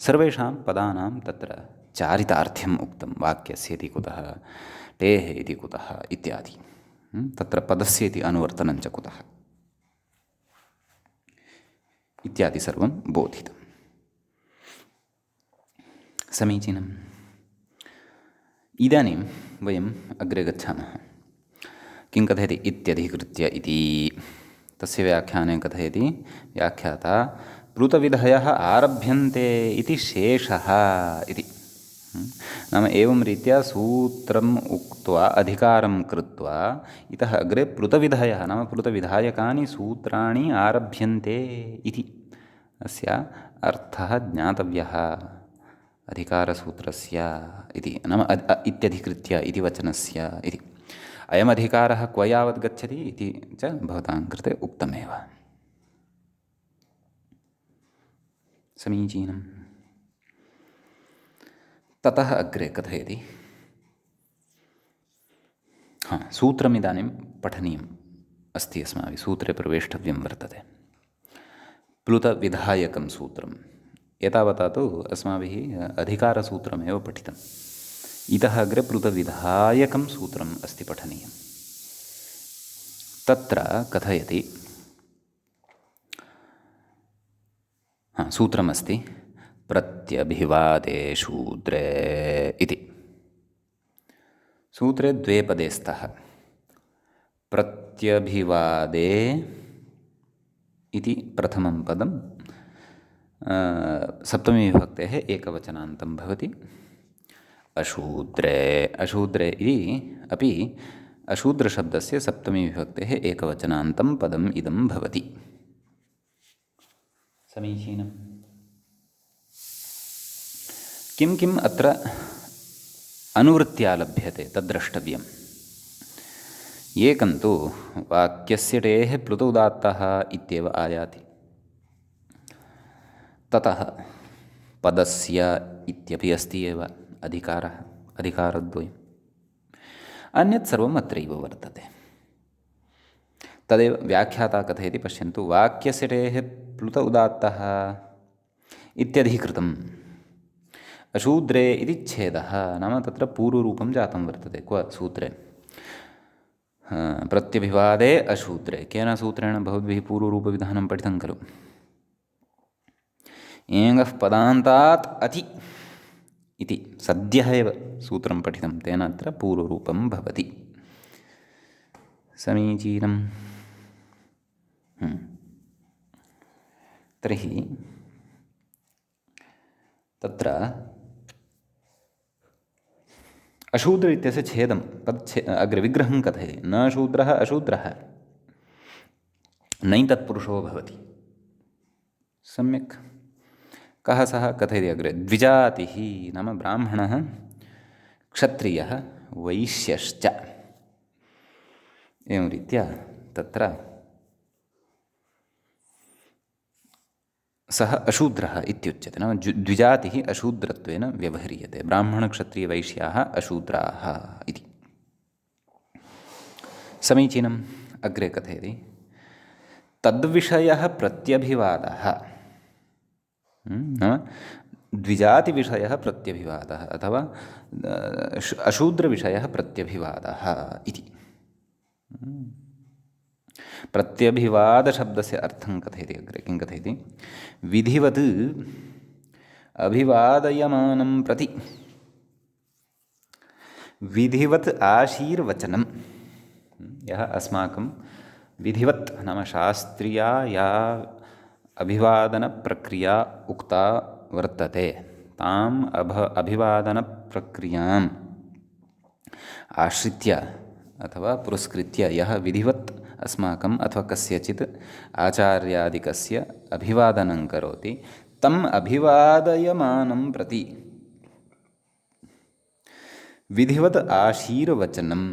सर्वेषां पदानां तत्र चारितार्थ्यम् उक्तं। वाक्यस्य इति कुतः, टेः इति कुतः इत्यादि, तत्र पदस्य इति अनुवर्तनं च कुतः इत्यादि सर्वं बोधितं। समीचीनम्। इदानीं वयम् अग्रे गच्छामः। किं कथयति? इत्यधिकृत्य इति तस्य व्याख्याने कथयति व्याख्याता प्लुतविधयः आरभ्यन्ते इति शेषः इति। नाम एवं रीत्या सूत्रम् उक्त्वा अधिकारं कृत्वा इतः अग्रे प्लुतविधयः नाम प्लुतविधायकानि सूत्राणि आरभ्यन्ते इति अस्य अर्थः ज्ञातव्यः अधिकारसूत्रस्य इति, नाम इत्यधिकृत्य इति वचनस्य इति। अयम् अधिकारः क्व यावत् गच्छति इति च भवतां कृते उक्तमेव। समीचीनम्। ततः अग्रे कथयति, सूत्रमिदानीं पठनीयम् अस्ति अस्माभिः, सूत्रे प्रवेष्टव्यं वर्तते। प्लुतविधायकं सूत्रम्। एतावता तु अस्माभिः अधिकारसूत्रमेव पठितम्। इतः अग्रे प्लुतविधायकं सूत्रम् अस्ति पठनीयं। तत्र कथयति, सूत्रमस्ति प्रत्यभिवादे शूद्रे इति। सूत्रे द्वे पदे स्तः। प्रत्यभिवादे इति प्रथमं पदं सप्तमीविभक्तेः एकवचनान्तं भवति। अशूद्रे इति अपि अशूद्रशब्दस्य सप्तमीविभक्तेः एकवचनान्तं पदम् इदं भवति। समीचीनम्। किं किम् अत्र अनुवृत्त्या लभ्यते तद्द्रष्टव्यम्। एकं तु वाक्यस्य टेः प्लुत उदात्तः इत्येव आयाति। ततः पदस्य इत्यपि अस्ति एव अधिकारद्वयम्। अन्यत् सर्वम् अत्रैव वर्तते। तदेव व्याख्याता कथयति, पश्यन्तु, वाक्यस्य टेः प्लुत उदात्तः इत्यधिकृतम् अशूद्रे इति छेदः, नाम तत्र पूर्वरूपं जातं वर्तते। क्व? सूत्रे प्रत्यभिवादे अशूद्रे केन सूत्रेण भवद्भिः पूर्वरूपविधानं पठितं खलु एङः पदान्तात् अति इति सद्यः एव सूत्रं पठितं तेन अत्र पूर्वरूपं भवति समीचीनं तर्हि तत्र अशूद्र इत्यस्य छेदं अग्रे विग्रहं कथयति न शूद्रः अशूद्रः नैतत्पुरुषो भवति सम्यक् कः सः कथयति अग्रे द्विजातिः नाम ब्राह्मणः क्षत्रियः वैश्यश्च एवं रीत्या तत्र सः अशूद्रः इत्युच्यते नाम द्विजातिः अशूद्रत्वेन व्यवह्रियते ब्राह्मणक्षत्रियवैश्याः अशूद्राः इति समीचीनम् अग्रे कथयति तद्विषयः प्रत्यभिवादः नाम द्विजातिविषयः प्रत्यभिवादः अथवा अशूद्रविषयः प्रत्यभिवादः इति प्रत्यभिवादशब्दस्य अर्थं कथयति अग्रे किं कथयति विधिवत् अभिवादयमानं प्रति विधिवत् आशीर्वचनं यः अस्माकं विधिवत् नाम शास्त्रीया या अभिवादनप्रक्रिया उक्ता वर्तते ताम् अभिवादनप्रक्रियाम् आश्रित्य अथवा पुरस्कृत्य यः विधिवत् अस्माकम् अथवा कस्यचित् आचार्यादिकस्य अभिवादनं करोति तम् अभिवादयमानं प्रति विधिवत् आशीर्वचनं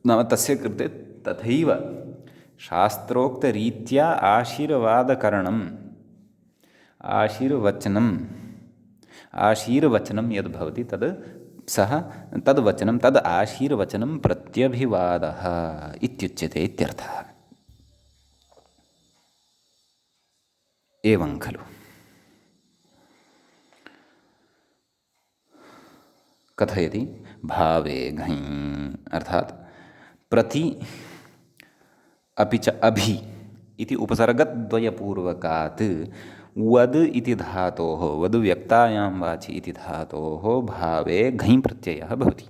नाम तस्य कृते तथैव शास्त्रोक्तरीत्या आशीर्वचनं यद् भवति तद् सः तद्वचनं तद् आशीर्वचनं प्रत्यभिवादः इत्युच्यते इत्यर्थः एवं खलु कथयति भावे घञ् अर्थात् प्रति अपि च अभि इति उपसर्गद्वयपूर्वकात् वद् इति धातोः वद् व्यक्तायां वाचि इति धातोः भावे घञ् प्रत्ययः भवति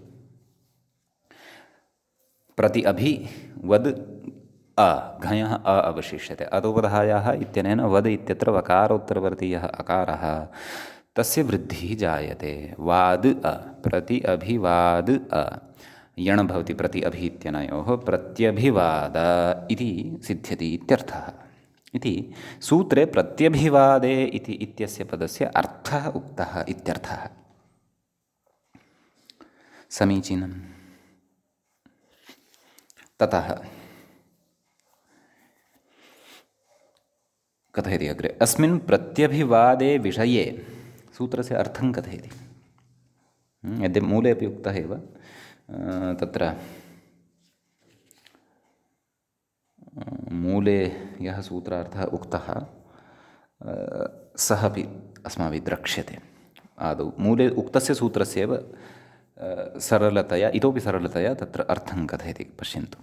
प्रति अभि वद् अ घञः अ अवशिष्यते अतोपधायाः इत्यनेन वद् इत्यत्र वकारोत्तरवर्तीयः अकारः तस्य वृद्धिः जायते वाद् अ प्रति अभिवाद् अ यण् भवति प्रति अभि इत्यनयोः प्रत्यभिवाद इति सिद्ध्यति इत्यर्थः इति सूत्रे प्रत्यभिवादे इति इत्यस्य पदस्य अर्थः उक्तः इत्यर्थः समीचीनं ततः कथयति अग्रे अस्मिन् प्रत्यभिवादे विषये सूत्रस्य अर्थं कथयति यद्यपि मूले अपि उक्तः एव तत्र मूले यः सूत्रार्थः उक्तः सः अपि अस्माभिः द्रक्ष्यते आदौ मूले उक्तस्य सूत्रस्य एव सरलतया इतोपि सरलतया तत्र अर्थं कथयति पश्यन्तु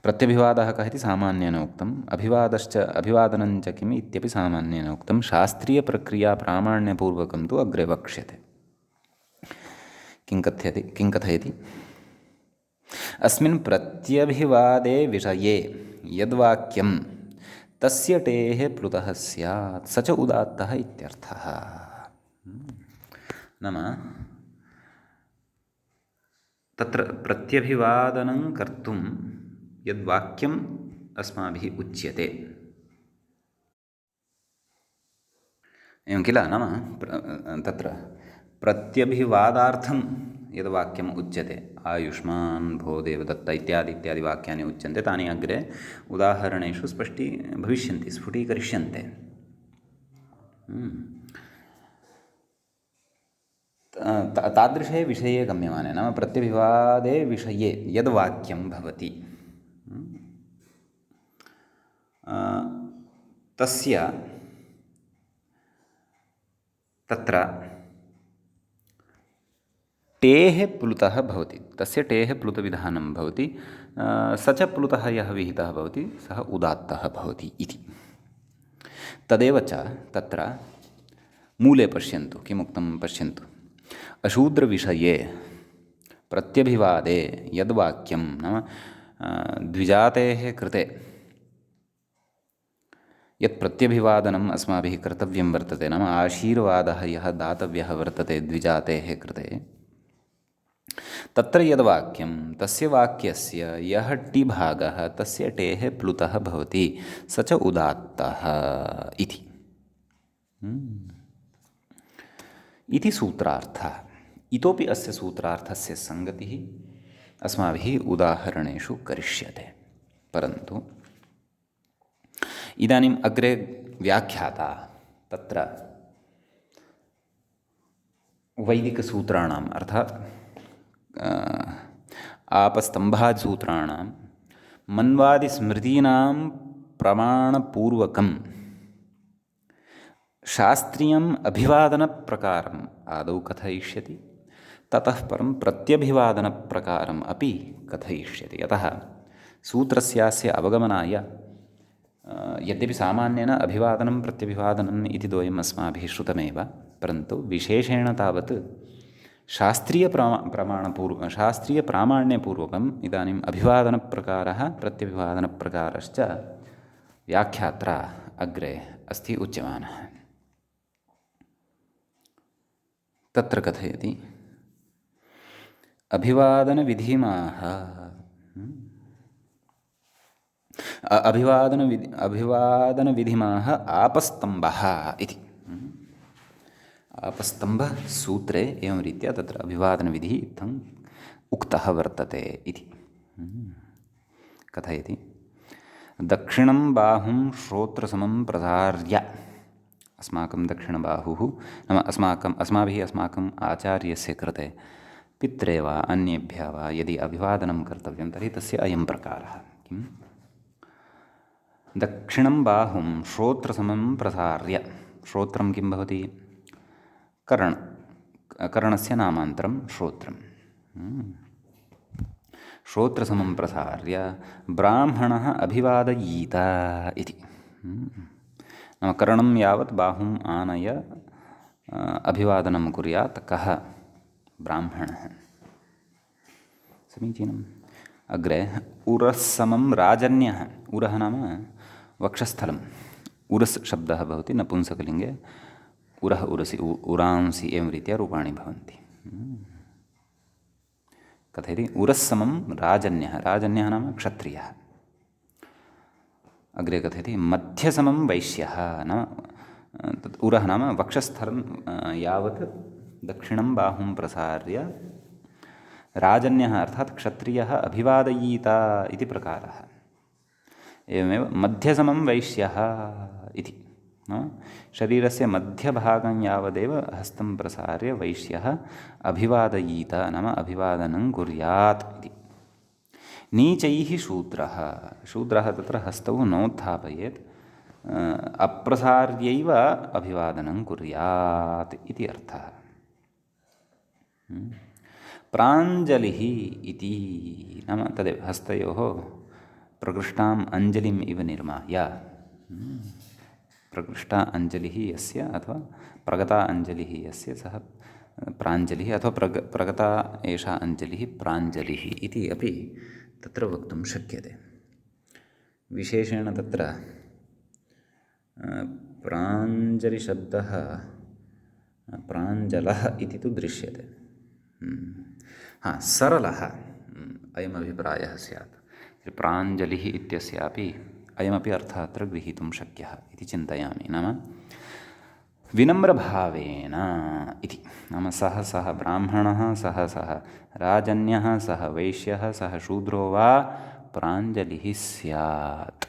प्रत्यभिवादः कः इति सामान्येन उक्तम् अभिवादश्च अभिवादनञ्च किम् इत्यपि सामान्येन उक्तं शास्त्रीयप्रक्रिया प्रामाण्यपूर्वकं तु अग्रे वक्ष्यते किं कथयति अस्मिन् प्रत्यभिवादे विषये यद्वाक्यं तस्य टेः प्लुतः स्यात् स च उदात्तः इत्यर्थः नाम तत्र प्रत्यभिवादनं कर्तुं यद्वाक्यम् अस्माभिः उच्यते एवं किल नाम तत्र प्रत्यभिवादार्थं यद् वाक्यम् उच्यते आयुष्मान् भो देवदत्त इत्यादि इत्यादि वाक्यानि उच्यन्ते तानि अग्रे उदाहरणेषु भविष्यन्ति स्फुटीकरिष्यन्ते तादृशे विषये गम्यमाने नाम प्रत्यभिवादे विषये यद् वाक्यं भवति तस्य टेः प्लुतः भवति, तस्य टेः प्लुतविधानं भवति, स च प्लुतः यः विहितः भवति सः उदात्तः भवति इति। तदेव च तत्र मूले पश्यन्तु किमुक्तं पश्यन्तु। अशूद्रविषये प्रत्यभिवादे यद्वाक्यं नाम द्विजातेः कृते यत् प्रत्यभिवादनम् अस्माभिः कर्तव्यं वर्तते, नाम आशीर्वादः यः दातव्यः वर्तते द्विजातेः कृते, तत्र यद्वाक्यं तस्य वाक्यस्य यः टिभागः तस्य टेः प्लुतः भवति स च उदात्तः इति। इति सूत्रार्थः। इतोपि अस्य सूत्रार्थस्य सङ्गतिः अस्माभिः उदाहरणेषु करिष्यते, परन्तु इदानीम् अग्रे व्याख्याता तत्र वैदिकसूत्राणाम् अर्थात् आपस्तम्भादिसूत्राणां मन्वादिस्मृतीनां प्रमाणपूर्वकं शास्त्रीयम् अभिवादनप्रकारम् आदौ कथयिष्यति, ततः परं प्रत्यभिवादनप्रकारम् अपि कथयिष्यति। अतः सूत्रस्यास्य अवगमनाय यद्यपि सामान्येन अभिवादनं प्रत्यभिवादनम् इति द्वयम् अस्माभिः श्रुतमेव, परन्तु विशेषेण तावत् शास्त्रीयप्रामाण्यपूर्वकम् इदानीम् अभिवादनप्रकारः प्रत्यभिवादनप्रकारश्च व्याख्यात्रा अग्रे अस्ति उच्यमानः। तत्र कथयति अभिवादनविधिमाः अभिवादनविधिमाः आपस्तम्भः इति। आपस्तम्भसूत्रे एवं रीत्या तत्र अभिवादनविधिः इत्थम् उक्तः वर्तते इति कथयति। दक्षिणं बाहुं श्रोत्रसमं प्रसार्य, अस्माकं दक्षिणबाहुः नाम अस्माभिः अस्माकम् आचार्यस्य कृते पित्रे वा अन्येभ्यः वा यदि अभिवादनं कर्तव्यं तर्हि तस्य अयं प्रकारः। किं दक्षिणं बाहुं श्रोत्रसमं प्रसार्य, श्रोत्रं किं भवति? कर्णस्य नामान्तरं श्रोत्रं। श्रोत्रसमं प्रसार्य ब्राह्मणः अभिवादयीत इति। नाम कर्णं यावत् बाहुम् आनय अभिवादनं कुर्यात् कः? ब्राह्मणः। समीचीनम्। अग्रे उरस्समं राजन्यः। उरः नाम वक्षस्थलम्। उरस् शब्दः भवति नपुंसकलिङ्गे, उरः उरसि उरांसि एवं रीत्या रूपाणि भवन्ति। कथयति उरस्समं राजन्यः। राजन्यः नाम क्षत्रियः। अग्रे कथयति मध्यसमं वैश्यः। नाम तत् उरः नाम वक्षस्थलं यावत् दक्षिणं बाहुं प्रसार्य राजन्यः अर्थात् क्षत्रियः अभिवादयीत इति प्रकारः। एवमेव मध्यसमं वैश्यः इति नाम शरीरस्य मध्यभागं यावदेव हस्तं प्रसार्य वैश्यः अभिवादयीत नाम अभिवादनं कुर्यात् इति। नीचैः शूद्रः। शूद्रः तत्र हस्तौ नोत्थापयेत्, अप्रसार्यैव अभिवादनं कुर्यात् इति अर्थः। प्राञ्जलिः इति नाम तदेव हस्तयोः प्रकृष्टाम् अञ्जलिम् इव निर्माय, प्रकृष्टा अञ्जलिः यस्य अथवा प्रगता अञ्जलिः यस्य सः प्राञ्जलिः अथवा प्रगता एषा अञ्जलिः प्राञ्जलिः इति अपि तत्र वक्तुं शक्यते। विशेषेण तत्र प्राञ्जलिशब्दः प्राञ्जलः इति तु दृश्यते। सरलः अयम् अभिप्रायः स्यात्। प्राञ्जलिः इत्यस्यापि अयमपि अर्थः अत्र गृहीतुं शक्यः इति चिन्तयामि। नाम विनम्रभावेन इति। नाम सः ब्राह्मणः, सः राजन्यः, सः वैश्यः, सः शूद्रो वा प्राञ्जलिः स्यात्।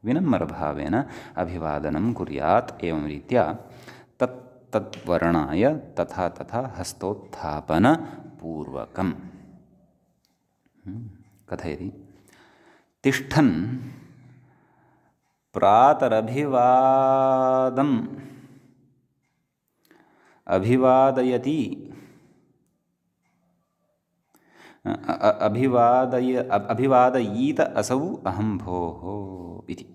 विनम्रभावेन अभिवादनं कुर्यात्। एवं रीत्या तद्वर्णाय तथा तथा हस्तोत्थापनपूर्वकम्। कथयति तिष्ठन् प्रातरभिवादम् अभिवादयति अभिवादयीत असौ अहं भोः इति।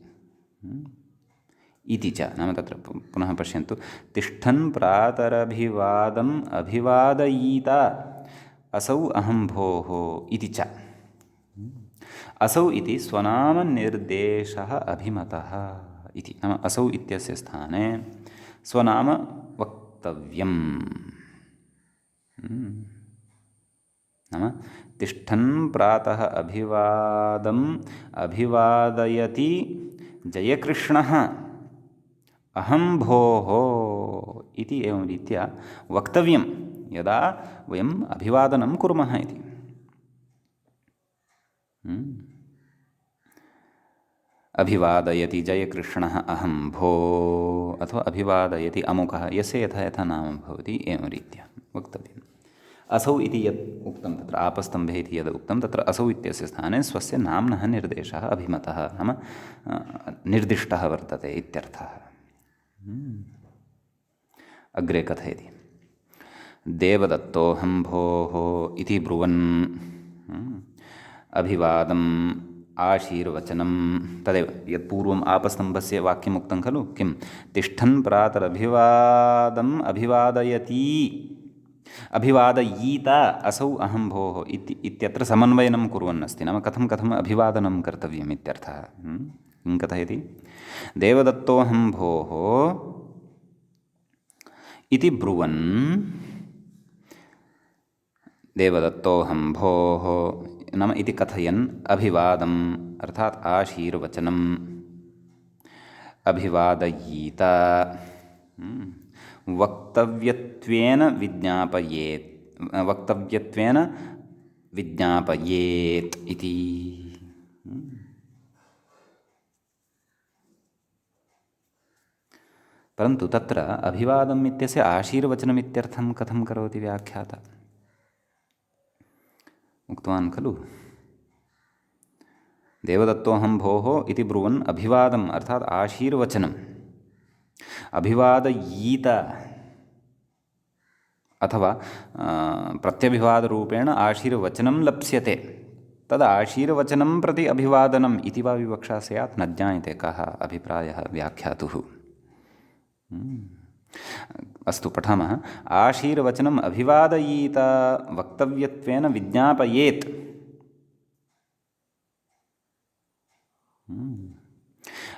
इति च नाम तत्र पुनः पश्यन्तु, तिष्ठन् प्रातरभिवादम् अभिवादयीत असौ अहं भोः इति च। असौ इति स्वनामनिर्देशः अभिमतः इति, नाम असौ इत्यस्य स्थाने स्वनाम वक्तव्यम्। नाम तिष्ठन् प्रातः अभिवादम् अभिवादयति जयकृष्णः अहं भोः इति एवं रीत्या वक्तव्यं यदा वयम् अभिवादनं कुर्मः इति। अभिवादयति जयकृष्णः अहं भो, अथवा अभिवादयति अमुकः, यस्य यथा यथा नाम भवति एवं रीत्या वक्तव्यम्। असौ इति यत् उक्तं तत्र आपस्तम्भे इति यद् उक्तं तत्र असौ इत्यस्य स्थाने स्वस्य नाम्नः निर्देशः अभिमतः नाम निर्दिष्टः वर्तते इत्यर्थः। अग्रे कथयति, देवदत्तोऽहं भोः इति ब्रुवन् अभिवादम् आशीर्वचनं तदेव यत् पूर्वम् आपस्तम्भस्य वाक्यमुक्तं खलु, किं तिष्ठन् प्रातरभिवादम् अभिवादयति अभिवादयीत असौ अहं भोः इत्यत्र समन्वयनं कुर्वन् अस्ति, नाम कथम् अभिवादनं कर्तव्यम् इत्यर्थः। किं कथयति, देवदत्तोऽहं भोः इति ब्रुवन् देवदत्तोऽहं भोः नाम इति कथयन् अभिवादम् अर्थात् आशीर्वचनम् अभिवादयीत वक्तव्यत्वेन विज्ञापयेत् इति। परन्तु तत्र अभिवादम् इत्यस्य आशीर्वचनम् इत्यर्थं कथं करोति व्याख्याता। उक्तवान् खलु, देवदत्तोऽहं भोः इति ब्रुवन् अभिवादम् अर्थात् आशीर्वचनम् अभिवादयीत अथवा प्रत्यभिवादरूपेण आशीर्वचनं लप्स्यते, तद् आशीर्वचनं प्रति अभिवादनम् इति वा विवक्षा स्यात् न ज्ञायते कः अभिप्रायः व्याख्यातुः। अस्तु पठामः, आशीर्वचनम् अभिवादयीत वक्तव्यत्वेन विज्ञापयेत्।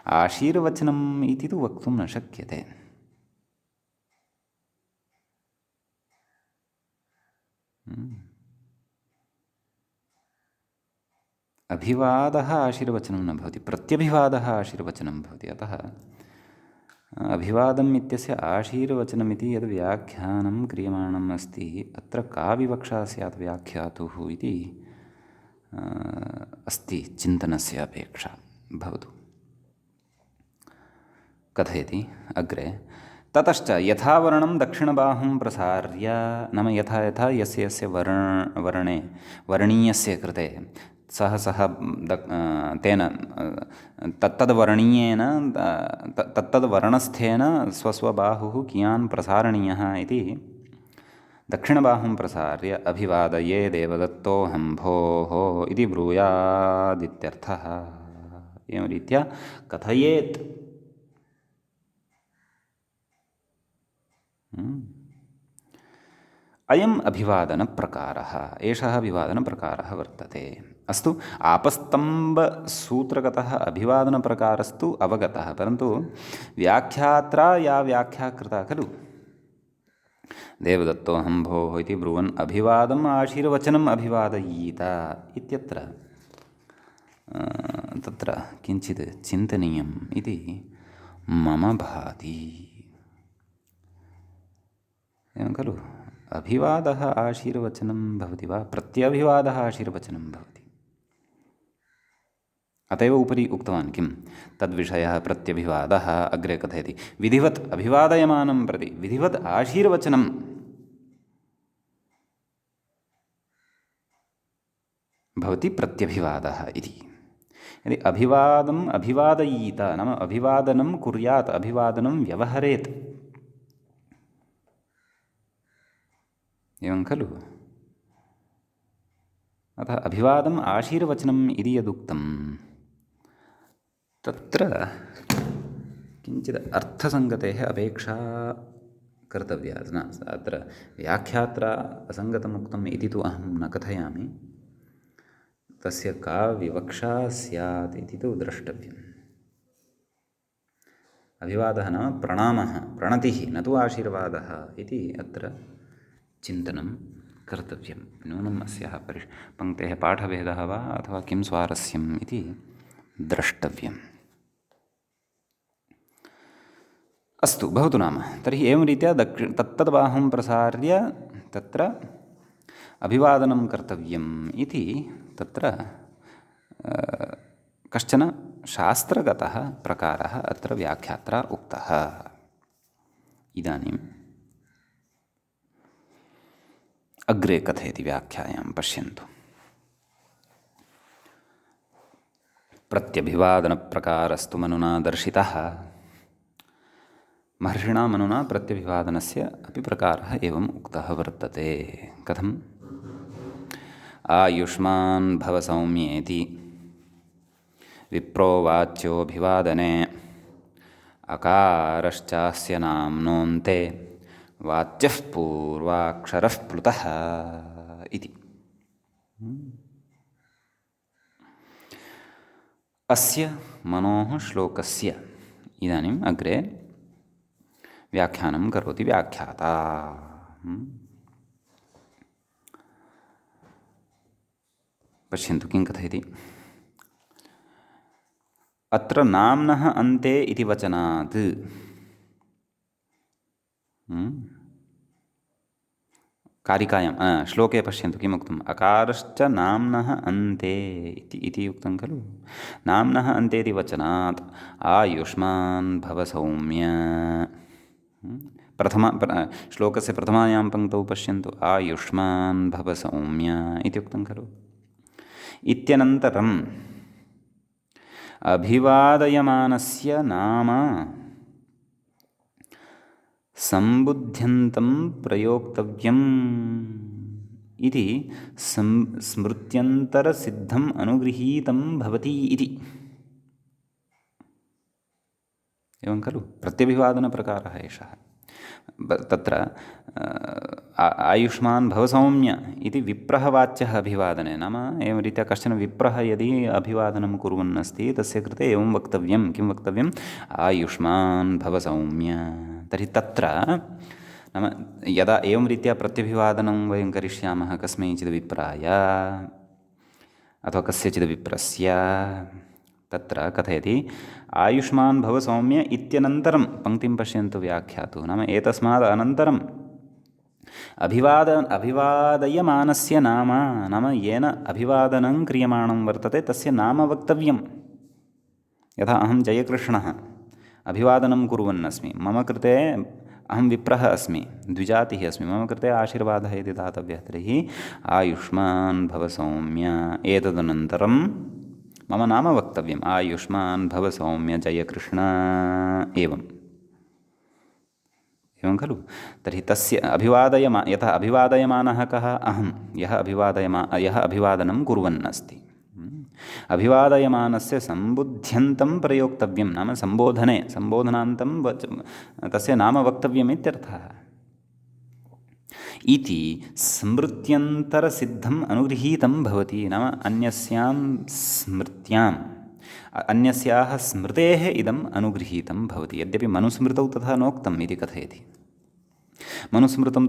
आशीर्वचनम् इति तु वक्तुं न शक्यते। अभिवादः आशीर्वचनं न भवति, प्रत्यभिवादः आशीर्वचनं भवति। अतः अभिवादम् इत्यस्य आशीर्वचनमिति यद् व्याख्यानं क्रियमाणम् अस्ति अत्र का विवक्षा स्यात् व्याख्यातुः इति अस्ति चिन्तनस्य अपेक्षा। भवतु। कथयति अग्रे, ततश्च यथा वर्णं दक्षिणबाहुं प्रसार्य नाम यथा यथा यस्य यस्य वर्णे वर्णीयस्य कृते सः तेन तत्तद्वर्णीयेन तत्तद्वर्णस्थेन स्वस्वबाहुः कियान् प्रसारणीयः इति दक्षिणबाहुं प्रसार्य अभिवादये देवदत्तोऽहं भोः इति ब्रूयादित्यर्थः। एवं रीत्या कथयेत्। अयम् अभिवादनप्रकारः, एषः अभिवादनप्रकारः वर्तते। अस्तु, आपस्तम्भसूत्रगतः अभिवादनप्रकारस्तु अवगतः, परन्तु व्याख्यात्रा या व्याख्या कृता खलु, देवदत्तोऽहं भोः इति ब्रुवन् अभिवादम् आशीर्वचनम् अभिवादयीत इत्यत्र तत्र किञ्चित् चिन्तनीयम् इति मम भाति। एवं खलु, अभिवादः आशीर्वचनं भवति वा प्रत्यभिवादः आशीर्वचनं भवति। अत एव उपरि उक्तवान् किं तद्विषयः प्रत्यभिवादः। अग्रे कथयति, विधिवत् अभिवादयमानं प्रति विधिवत् आशीर्वचनं भवति प्रत्यभिवादः इति। यदि अभिवादम् अभिवादयीत नाम अभिवादनं कुर्यात्, अभिवादनं व्यवहरेत्, एवं खलु। अतः अभिवादम् आशीर्वचनम् इति यदुक्तं तत्र किञ्चित् अर्थसङ्गतेः अपेक्षा कर्तव्या न अत्र व्याख्यात्रा असङ्गतमुक्तम् इति तु अहं न कथयामि, तस्य का विवक्षा स्यात् इति तु द्रष्टव्यम्। अभिवादः नाम प्रणामः, प्रणतिः, न तु आशीर्वादः इति अत्र चिन्तनं कर्तव्यं। नूनम् अस्याः पङ्क्तेः पाठभेदः वा अथवा किं स्वारस्यम् इति द्रष्टव्यम्। अस्तु, भवतु नाम। तर्हि एवं रीत्या तत्तद्बाहुं प्रसार्य तत्र अभिवादनं कर्तव्यम् इति तत्र कश्चन शास्त्रगतः प्रकारः अत्र व्याख्यात्रा उक्तः। इदानीम् अग्रे कथयति व्याख्यायां, पश्यन्तु। प्रत्यभिवादनप्रकारस्तु मनुना दर्शितः। महर्षिणा मनुना प्रत्यभिवादनस्य अपि प्रकारः एवम् उक्तः वर्तते। कथम्? आयुष्मान् भव सौम्येति विप्रोवाच्योऽभिवादने अकारश्चास्य नाम्नोऽन्ते वाच्यः पूर्वाक्षरः प्लुतः इति। अस्य मनोः श्लोकस्य इदानीम् अग्रे व्याख्यानं करोति व्याख्याता। पश्यन्तु किं कथयति। अत्र नाम्नः अन्ते इति वचनात् कारिकायां श्लोके पश्यन्तु किमुक्तम्। अकारश्च नाम्नः अन्ते इति उक्तं खलु। नाम्नः अन्ते इति वचनात् आयुष्मान् भव सौम्य। श्लोकस्य प्रथमायां पङ्क्तौ पश्यन्तु, आयुष्मान् भव सौम्य इति उक्तं खलु। इत्यनन्तरम् अभिवादयमानस्य नाम सम्बुध्यन्तं प्रयोक्तव्यम् इति स्मृत्यन्तरसिद्धम् अनुगृहीतं भवति इति। एवं खलु प्रत्यभिवादनप्रकारः एषः। तत्र आयुष्मान् भव सौम्य इति विप्रः वाच्यः अभिवादने। नाम एवं रीत्या कश्चन विप्रः यदि अभिवादनं कुर्वन् अस्ति तस्य कृते एवं वक्तव्यं। किं वक्तव्यम्? आयुष्मान् भव सौम्य। तर्हि तत्र नाम यदा एवं रीत्या प्रत्यभिवादनं वयं करिष्यामः कस्मैचित् विप्राय अथवा कस्यचित् विप्रस्य, तत्र कथयति आयुष्मान् भव सौम्य इत्यनन्तरं पङ्क्तिं पश्यन्तु व्याख्यातु। नाम एतस्मात् अनन्तरम् अभिवादयमानस्य नाम येन अभिवादनं क्रियमाणं वर्तते तस्य नाम वक्तव्यं। यथा अहं जयकृष्णः अभिवादनं कुर्वन् अस्मि, मम कृते अहं विप्रः अस्मि, द्विजातिः अस्मि, मम कृते आशीर्वादः यदि दातव्यः तर्हि आयुष्मान् भव सौम्य। एतदनन्तरं मम नाम वक्तव्यम्, आयुष्मान् भव सौम्य जयकृष्ण। एवं खलु। तर्हि तस्य यथा अभिवादयमानः कः? अहं, यः अभिवादनं कुर्वन् अस्ति। अभिवादयमानस्य सम्बुध्यन्तं प्रयोक्तव्यं। नाम सम्बोधनान्तं तस्य नाम वक्तव्यम् इत्यर्थः। इति स्मृत्यन्तरसिद्धम् अनुगृहीतं भवति। नाम अन्यस्याः स्मृतेः इदम् अनुगृहीतं भवति। यद्यपि मनुस्मृतौ तथा नोक्तम् इति कथयति। मनुस्मृतौ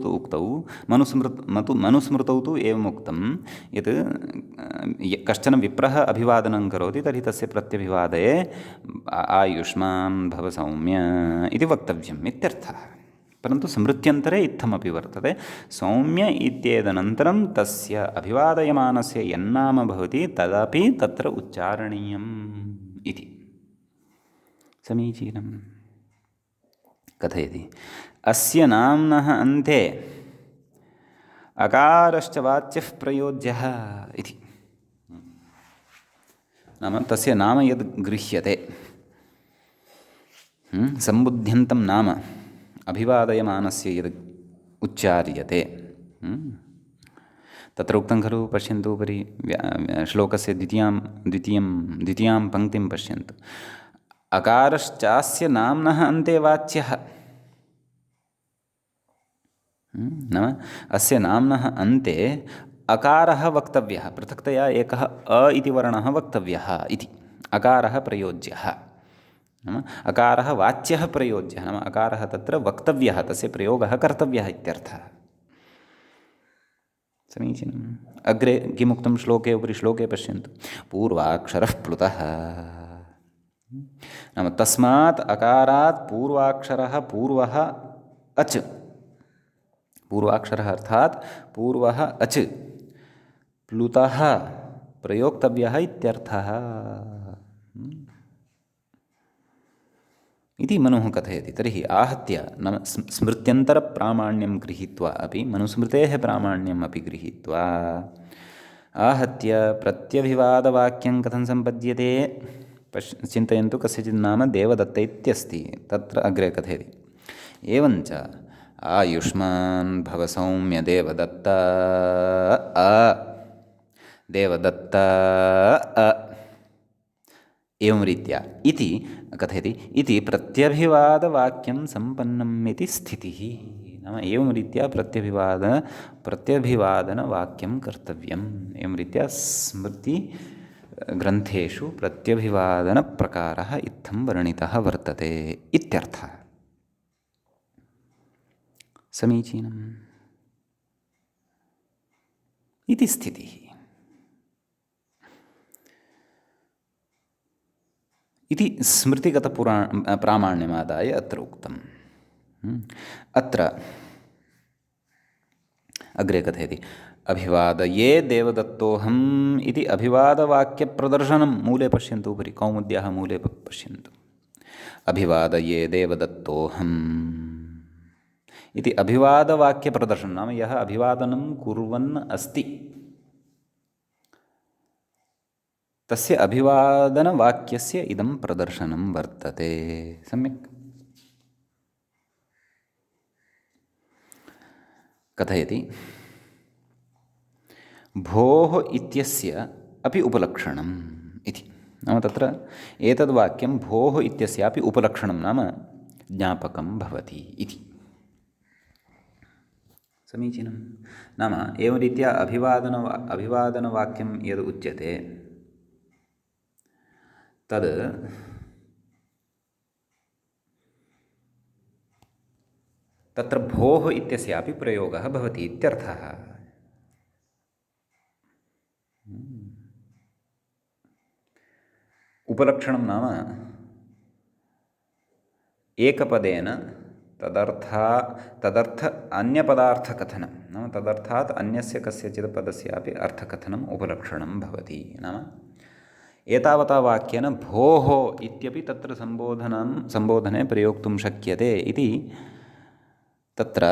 तु उक्तौ मनुस्मृतौ तु एवम् उक्तं यत् कश्चन विप्रः अभिवादनं करोति तर्हि तस्य प्रत्यभिवादये आयुष्मान् भव सौम्य इति वक्तव्यम् इत्यर्थः। परन्तु स्मृत्यन्तरे इत्थमपि वर्तते, सौम्य इत्येतदनन्तरं तस्य अभिवादयमानस्य यन्नाम भवति तदपि तत्र उच्चारणीयम् इति। समीचीनम्। कथयति अस्य नाम्नः अन्ते अकारश्च वाच्यः प्रयोज्यः इति। नाम तस्य नाम यद् गृह्यते, सम्बुध्यन्तं नाम अभिवादयमानस्य यद् उच्चार्यते तत्र उक्तं खलु पश्यन्तु उपरि श्लोकस्य द्वितीयां पङ्क्तिं पश्यन्तु। अकारश्चास्य नाम्नः अन्ते वाच्यः। नाम अस्य नाम्नः अन्ते अकारः वक्तव्यः, पृथक्तया एकः अ इति वर्णः वक्तव्यः इति। अकारः प्रयोज्यः, नाम अकारः वाच्यः प्रयोज्यः, नाम अकारः तत्र वक्तव्यः, तस्य प्रयोगः कर्तव्यः इत्यर्थः। समीचीनम्। अग्रे किमुक्तं श्लोके उपरि श्लोके पश्यन्तु। पूर्वाक्षरः प्लुतः, नाम तस्मात् अकारात् पूर्वाक्षरः पूर्वः अच्, पूर्वाक्षरः अर्थात् पूर्वः अच् प्लुतः प्रयोक्तव्यः इत्यर्थः इति मनुः कथयति। तर्हि आहत्य नाम स्मृत्यन्तरप्रामाण्यं गृहीत्वा अपि मनुस्मृतेः प्रामाण्यम् अपि गृहीत्वा आहत्य प्रत्यभिवादवाक्यं कथं सम्पद्यते चिन्तयन्तु। कस्यचित् नाम देवदत्त इत्यस्ति, तत्र अग्रे कथयति। एवञ्च आयुष्मान् भव सौम्य देवदत्त देवदत्त एवं रीत्या इति कथयति। इति प्रत्यभिवादवाक्यं सम्पन्नम् इति स्थितिः। नाम एवं रीत्या प्रत्यभिवादनवाक्यं कर्तव्यम्। एवं रीत्या स्मृतिग्रन्थेषु प्रत्यभिवादनप्रकारः इत्थं वर्णितः वर्तते इत्यर्थः। समीचीनम् इति स्थितिः। इति प्रामाण्यमादाय अत्र उक्तम्। अत्र अग्रे कथयति। अभिवादये देवदत्तोऽहम् इति अभिवादवाक्यप्रदर्शनं मूले पश्यन्तु, उपरि कौमुद्याः मूले पश्यन्तु। अभिवादये देवदत्तोऽहम् इति अभिवादवाक्यप्रदर्शनं, नाम यः अभिवादनं कुर्वन् अस्ति तस्य अभिवादनवाक्यस्य इदं प्रदर्शनं वर्तते। सम्यक् कथयति। भोः इत्यस्य अपि उपलक्षणम् इति, नाम तत्र एतद्वाक्यं भोः इत्यस्यापि उपलक्षणं नाम ज्ञापकं भवति इति। समीचीनं। नाम एवं रीत्या अभिवादनवाक्यं यद् उच्यते तद् तत्र भोः इत्यस्यापि प्रयोगः भवति इत्यर्थः। उपलक्षणं नाम एकपदेन तदर्थ अन्यपदार्थकथनं, नाम तदर्थात् अन्यस्य कस्यचित् पदस्यापि अर्थकथनम् उपलक्षणं भवति। नाम एतावता वाक्येन भोः इत्यपि तत्र सम्बोधने प्रयोक्तुं शक्यते इति। तत्र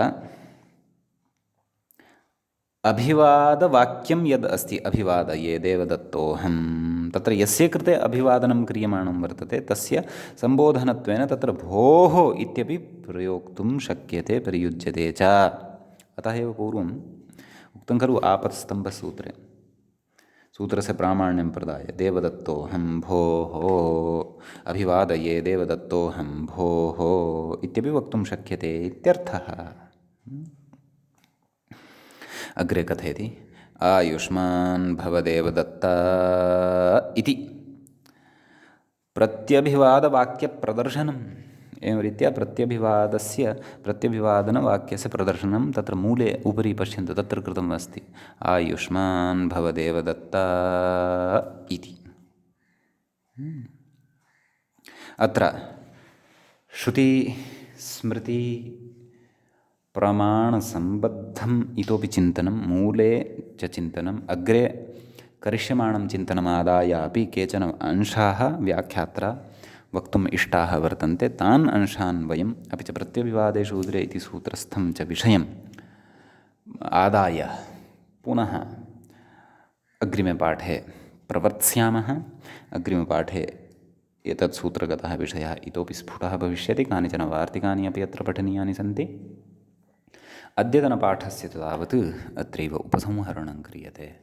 अभिवादवाक्यं यद् अस्ति, अभिवादये देवदत्तोऽहम्, तत्र यस्य कृते अभिवादनं क्रियमाणं वर्तते तस्य सम्बोधनत्वेन तत्र भोः इत्यपि प्रयोक्तुं शक्यते, प्रयुज्यते च। अतः एव पूर्वम् उक्तं खलु आपत्स्तम्भसूत्रे, सूत्रस्य प्रामाण्यं प्रदाय देवदत्तोऽहं भोः, अभिवादये देवदत्तोऽहं भोः इत्यपि वक्तुं शक्यते इत्यर्थः। अग्रे कथयति। आयुष्मान् भव देवदत्त इति प्रत्यभिवादवाक्यप्रदर्शनम्। एवं रीत्या प्रत्यभिवादनवाक्यस्य प्रदर्शनं तत्र मूले उपरि पश्यन्तु, तत्र कृतम् अस्ति। आयुष्मान् भव देवदत्त इति। अत्र श्रुति स्मृति प्रमाणसम्बद्धम् इतोपि चिन्तनं, मूले च चिन्तनम्, अग्रे करिष्यमाणं चिन्तनमादाय अपि केचन अंशाः व्याख्यात्रा वक्तुम् इष्टाः वर्तन्ते। तान् अंशान् वयम् अपि च प्रत्यभिवादे शूद्रे इति सूत्रस्थं च विषयम् आदाय पुनः अग्रिमे पाठे प्रवर्त्स्यामः। अग्रिमपाठे एतत् सूत्रगतः विषयः इतोपि स्फुटः भविष्यति। कानिचन वार्तिकानि अपि अत्र पठनीयानि सन्ति। अद्यतनपाठस्य तु तावत् अत्रैव उपसंहरणं क्रियते।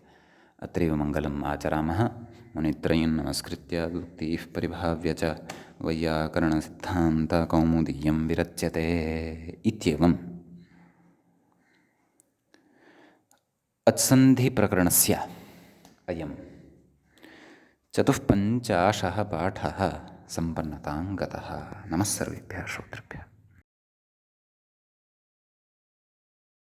अत्रैव मङ्गलम् आचरामः। मुनित्रयं नमस्कृत्य उक्तिः परिभाव्य च वैयाकरणसिद्धान्तकौमुदीयं विरच्यते इत्येवम् अत्सन्धिप्रकरणस्य अयं चतुःपञ्चाशः पाठः सम्पन्नतां गतः। नमः सर्वेभ्यः श्रोतृभ्यः।